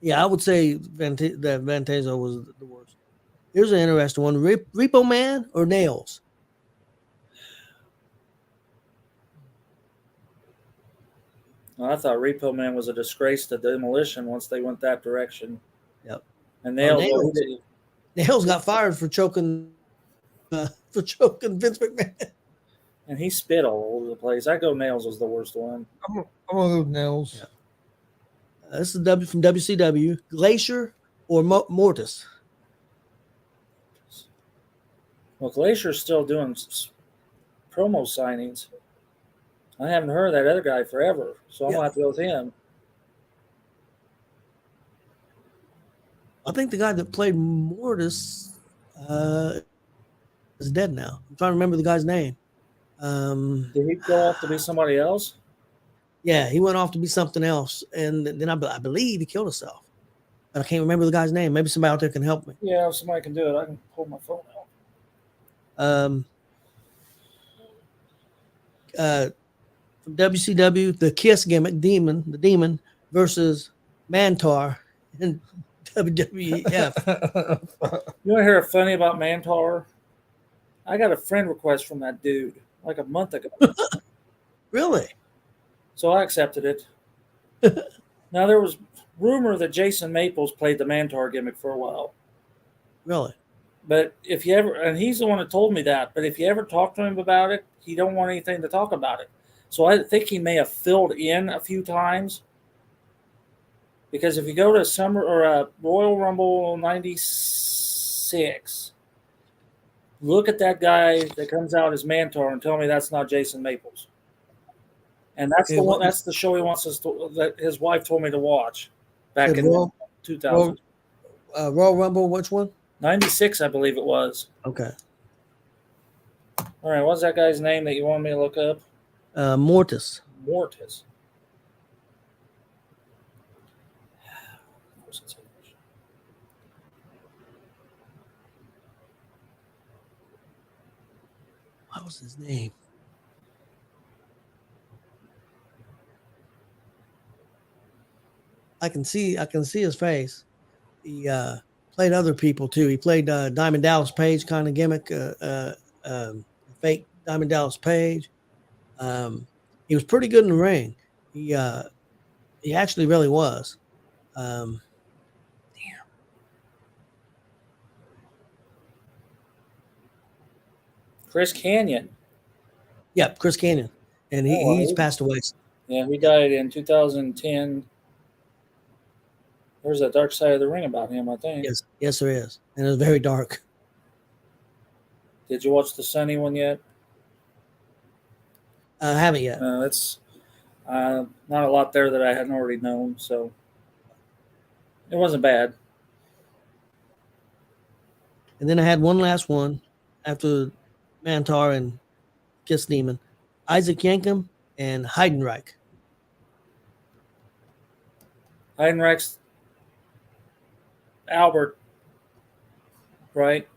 Yeah, I would say that Fantazo was the worst. Here's an interesting one: Repo Man or Nails? I thought Repo Man was a disgrace to Demolition once they went that direction. Yep. And Nails. Nails, Nails got fired for choking Vince McMahon. and he spit all over the place. I go Nails was the worst one. I'm gonna go with Nails. Yeah. This is from WCW. Glacier or Mortis? Well, Glacier's still doing promo signings. I haven't heard that other guy forever, so I'm going to have to go with him. I think the guy that played Mortis is is dead now. I'm trying to remember the guy's name. Did he go off to be somebody else? Yeah, he went off to be something else, and then I believe he killed himself. But I can't remember the guy's name. Maybe somebody out there can help me. Yeah, if somebody can do it, I can pull my phone out. From WCW, the Kiss gimmick, the Demon versus Mantar in WWF. You want to hear a funny about Mantar? I got a friend request from that dude like a month ago. Really? So I accepted it. Now, there was rumor that Jason Maples played the Mantar gimmick for a while. Really? But if you ever, and he's the one that told me that, but if you ever talk to him about it, he don't want anything to talk about it. So I think he may have filled in a few times. Because if you go to Summer or Royal Rumble 96, look at that guy that comes out as Mantar and tell me that's not Jason Maples. And that's the one. That's the show he wants us to. That his wife told me to watch back in 2000. Royal Rumble, which one? 96, I believe it was. Okay. All right, what's that guy's name that you wanted me to look up? Mortis. Mortis. What was his name? I can see his face. He played other people too. He played Diamond Dallas Page kind of gimmick, fake Diamond Dallas Page. He was pretty good in the ring. He actually really was. Chris Kanyon. Yep, Chris Kanyon, and he's passed away. Yeah, he died in 2010. There's a Dark Side of the Ring about him, I think. Yes, there is, and it was very dark. Did you watch the Sunny one yet? I haven't yet. It's not a lot there that I hadn't already known, so it wasn't bad. And then I had one last one after Mantar and Kiss Demon, Isaac Yankem and Heidenreich. Heidenreich's Albert, right?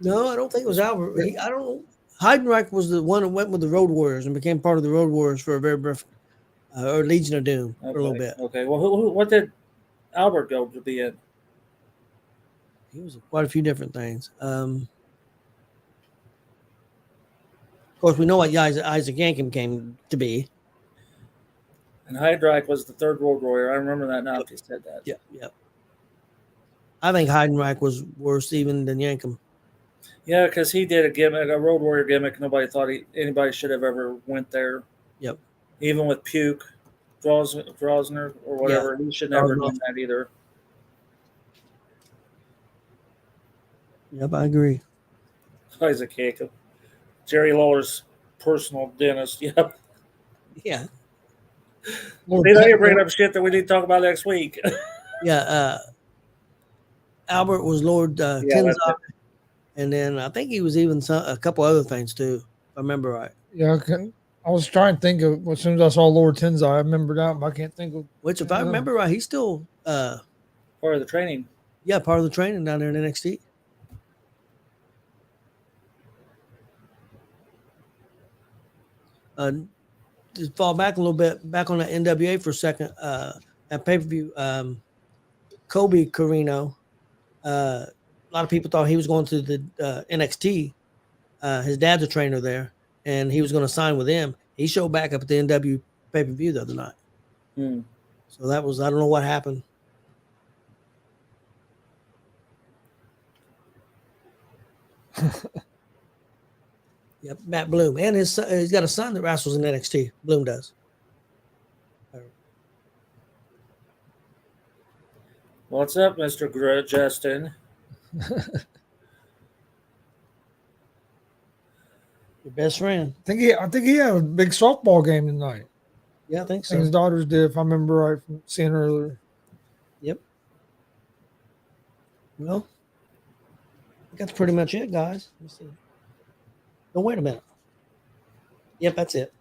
No, I don't think it was Albert. I don't know. Heidenreich was the one that went with the Road Warriors and became part of the Road Warriors for a very brief, or Legion of Doom for a little bit. Okay. Well, what did Albert go to be in? He was quite a few different things. Of course, we know what Isaac Yankem came to be. And Heidenreich was the third Road Warrior. I remember that now. If you said that. Yeah. I think Heidenreich was worse even than Yankem. Yeah, because he did a gimmick, a Road Warrior gimmick. Nobody thought anybody should have ever went there. Yep. Even with Puke, Drosner, or whatever, he should never have done that either. Yep, I agree. Isaac Yankem. Jerry Lawler's personal dentist. Yep. Yeah. See, now you're bringing up shit that we need to talk about next week. Yeah. Albert was Lord Tenzai. And then I think he was even a couple other things too, if I remember right. Yeah, I was trying to think of as soon as I saw Lord Tenzai, I remembered that, but I can't think of. Which, if I remember right, he's still part of the training. Yeah, part of the training down there in NXT. To fall back a little bit, back on the NWA for a second. At pay-per-view, Kobe Carino. A lot of people thought he was going to the NXT. His dad's a trainer there, and he was going to sign with him. He showed back up at the NW pay-per-view the other night. So that was, I don't know what happened. Yep, Matt Bloom. And his son, he's got a son that wrestles in NXT. Bloom does. What's up, Mr. Justin? Your best friend. I think he had a big softball game tonight. Yeah, I think so. His daughters did, if I remember right from seeing earlier. Yep. Well, that's pretty much it, guys. Let's see. No, wait a minute. Yep, that's it.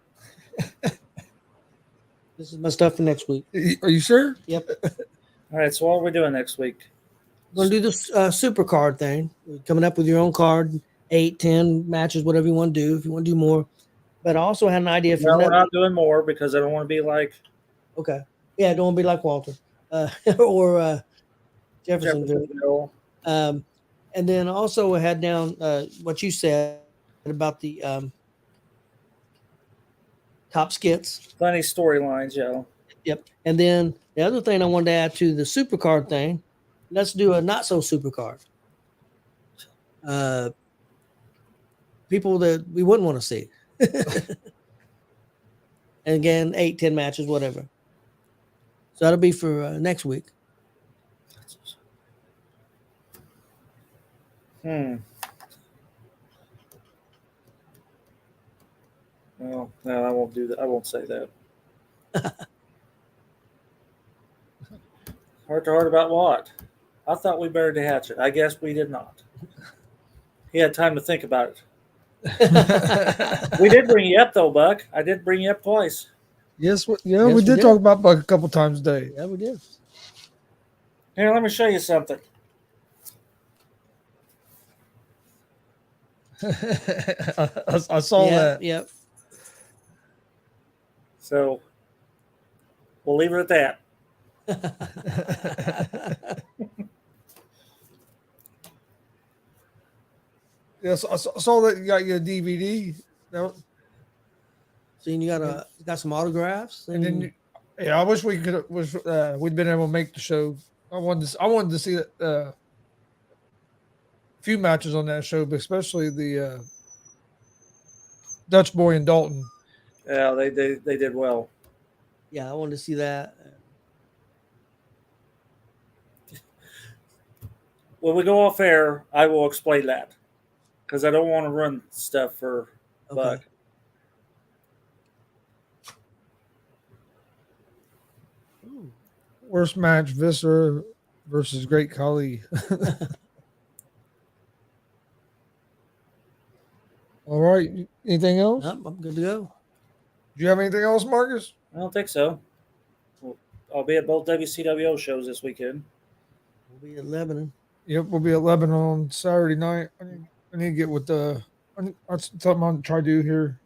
This is my stuff for next week. Are you sure? Yep. All right. So what are we doing next week? We're going to do this super card thing. You're coming up with your own card, 8, 10 matches, whatever you want to do, if you want to do more. But I also had an idea for No, we're not doing more because I don't want to be like Okay. Yeah, don't want to be like Walter or Jeffersonville. Jeffersonville. And then also I had down what you said about the top skits. Plenty storylines, yo. Yep. And then the other thing I wanted to add to the super card thing, let's do a not so super card. People that we wouldn't want to see. And again, 8, 10 matches, whatever. So that'll be for next week. Well, no, I won't do that. I won't say that. Heart to heart about what? I thought we buried the hatchet. I guess we did not. He had time to think about it. We did bring you up, though, Buck. I did bring you up twice. Yes, we Yes, did talk about Buck a couple times a day. Yeah, we did. Here, let me show you something. I saw that. Yep. So we'll leave it at that. Yes, I saw that you got your DVD. Now, So you got some autographs, and then, I wish we could we'd been able to make the show. I wanted to see a few matches on that show, but especially the Dutch Boy and Dalton. Yeah, they did well. yeah, I wanted to see that. When we go off air, I will explain that because I don't want to run stuff for Buck. Worst match: Viscera versus Great Khali. All right. Anything else? Nope, I'm good to go. Do you have anything else, Marcus? I don't think so. I'll be at both WCWO shows this weekend. We'll be at Lebanon. Yep, we'll be at Lebanon on Saturday night. I need to get with that's something I'm trying to do here.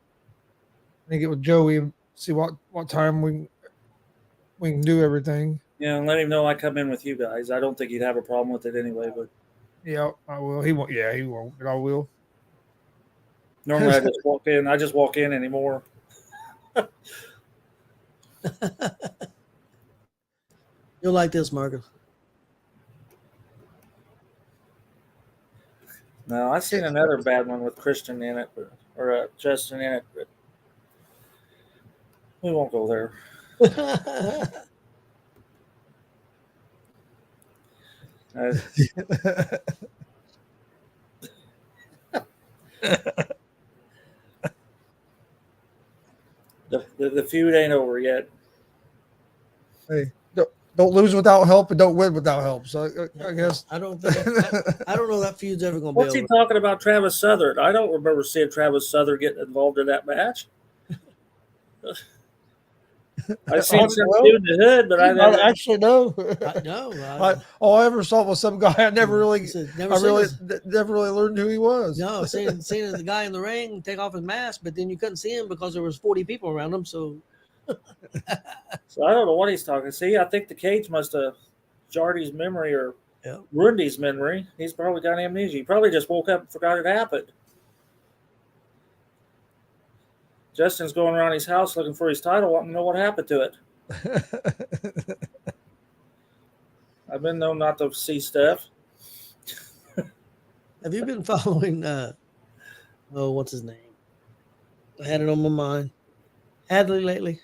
I need to get with Joey and see what time we can do everything. Yeah, and let him know I come in with you guys. I don't think he'd have a problem with it anyway, but Yeah, I will. He won't. Yeah, he won't. But I will. normally I just walk in. I just walk in anymore. You'll like this, Marcus. No, I've seen another bad one with Christian in it, or Justin in it, but we won't go there. The feud ain't over yet. Hey, don't lose without help and don't win without help. So I guess I don't know that feud's ever going to be What's over. he talking about, Travis Southern? I don't remember seeing Travis Southern getting involved in that match. I've seen some dude in the hood, but I never. actually no. All I ever saw was some guy I never really learned who he was. No, seeing the guy in the ring take off his mask, but then you couldn't see him because there was 40 people around him. So So I don't know what he's talking. See, I think the cage must have jarred his memory or ruined his memory. He's probably got amnesia. He probably just woke up and forgot it happened. Justin's going around his house looking for his title, wanting to know what happened to it. I've been known not to see stuff. have you been following what's his name? I had it on my mind. Hadley lately.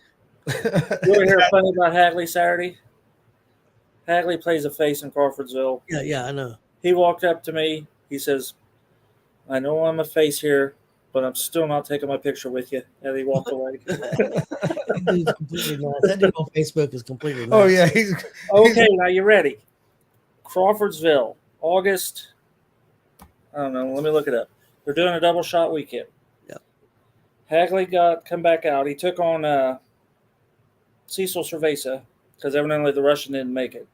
You ever hear funny about Hagley Saturday? Hagley plays a face in Crawfordsville. Yeah, I know. He walked up to me. He says, I know I'm a face here, but I'm still not taking my picture with you. And he walked away. He's completely nuts. That dude on Facebook is completely nuts. Oh yeah, Okay, now you ready? Crawfordsville, August. I don't know. Let me look it up. They're doing a double shot weekend. Hagley come back out. He took on Cecil Cerveza because evidently the Russian didn't make it.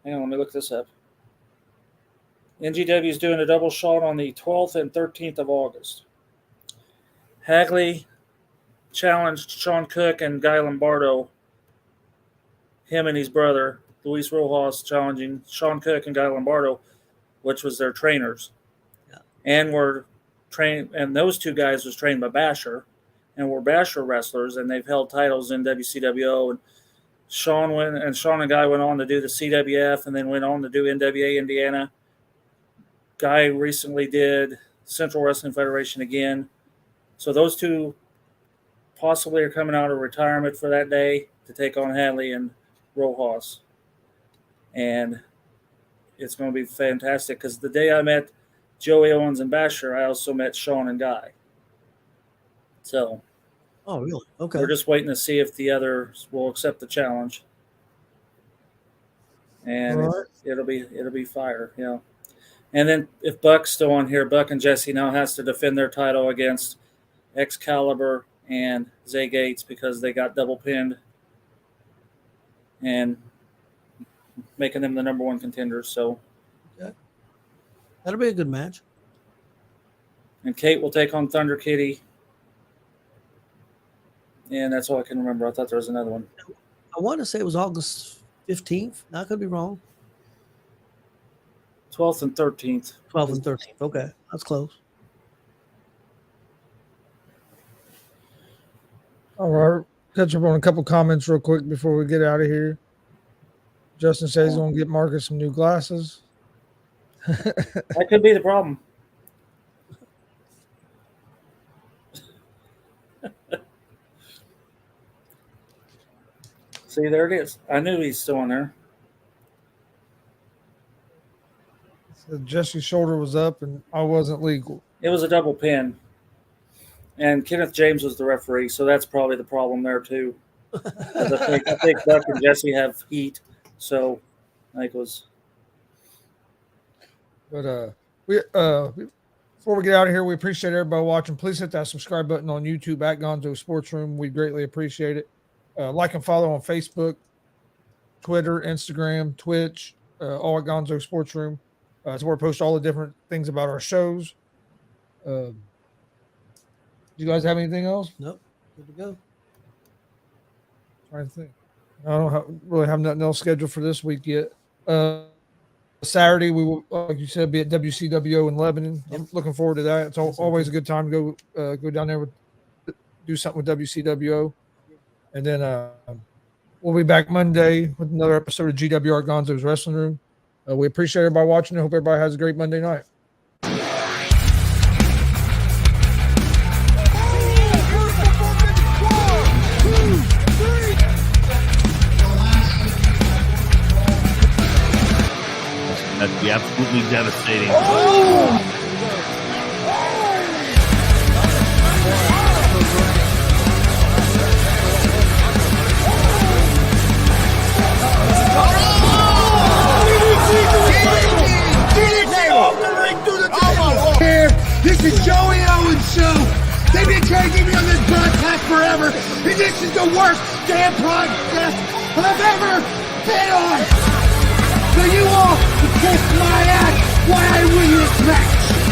Hang on, let me look this up. NGW is doing a double shot on the 12th and 13th of August. Hagley challenged Sean Cook and Guy Lombardo, him and his brother, Luis Rojas, challenging Sean Cook and Guy Lombardo, which was their trainers. Yeah. And were trained, and those two guys was trained by Basher, and were Basher wrestlers, and they've held titles in WCWO. And Sean and Guy went on to do the CWF, and then went on to do NWA Indiana. Guy recently did Central Wrestling Federation again. So those two possibly are coming out of retirement for that day to take on Hadley and Rojas. And it's going to be fantastic because the day I met Joey Owens and Basher, I also met Sean and Guy. So, Oh, really? Okay. we're just waiting to see if the others will accept the challenge. And All right. it'll be fire, you know. And then if Buck's still on here, Buck and Jesse now has to defend their title against Excalibur and Zay Gates because they got double pinned and making them the number one contenders. So, That'll be a good match. and Kate will take on Thunder Kitty. And that's all I can remember. I thought there was another one. I want to say it was August 15th. I could be wrong. 12th and 13th. 12th and 13th. Okay. That's close. All right. Catch up on a couple comments real quick before we get out of here. Justin says he's going to get Marcus some new glasses. That could be the problem. See, there it is. I knew he's still on there. So Jesse's shoulder was up and I wasn't legal. It was a double pin. And Kenneth James was the referee, so that's probably the problem there too. 'Cause I think Buck and Jesse have heat, so I think it was. But before we get out of here, we appreciate everybody watching. Please hit that subscribe button on YouTube at Gonzo Sports Room. We greatly appreciate it. Like and follow on Facebook, Twitter, Instagram, Twitch, all at Gonzo Sports Room. It's where we post all the different things about our shows. Do you guys have anything else? Nope. Good to go. Trying to think. I don't really have nothing else scheduled for this week yet. Saturday, we will, like you said, be at WCWO in Lebanon. I'm looking forward to that. It's always a good time to go down there do something with WCWO. And then we'll be back Monday with another episode of G.W.R. Gonzo's Wrestling Room. We appreciate everybody watching. I hope everybody has a great Monday night. That'd be absolutely devastating. This is Joey Owens' show. They've been trying to get me on this broadcast forever, and this is the worst damn broadcast I've ever been on. So you all can kiss my ass while I win this match.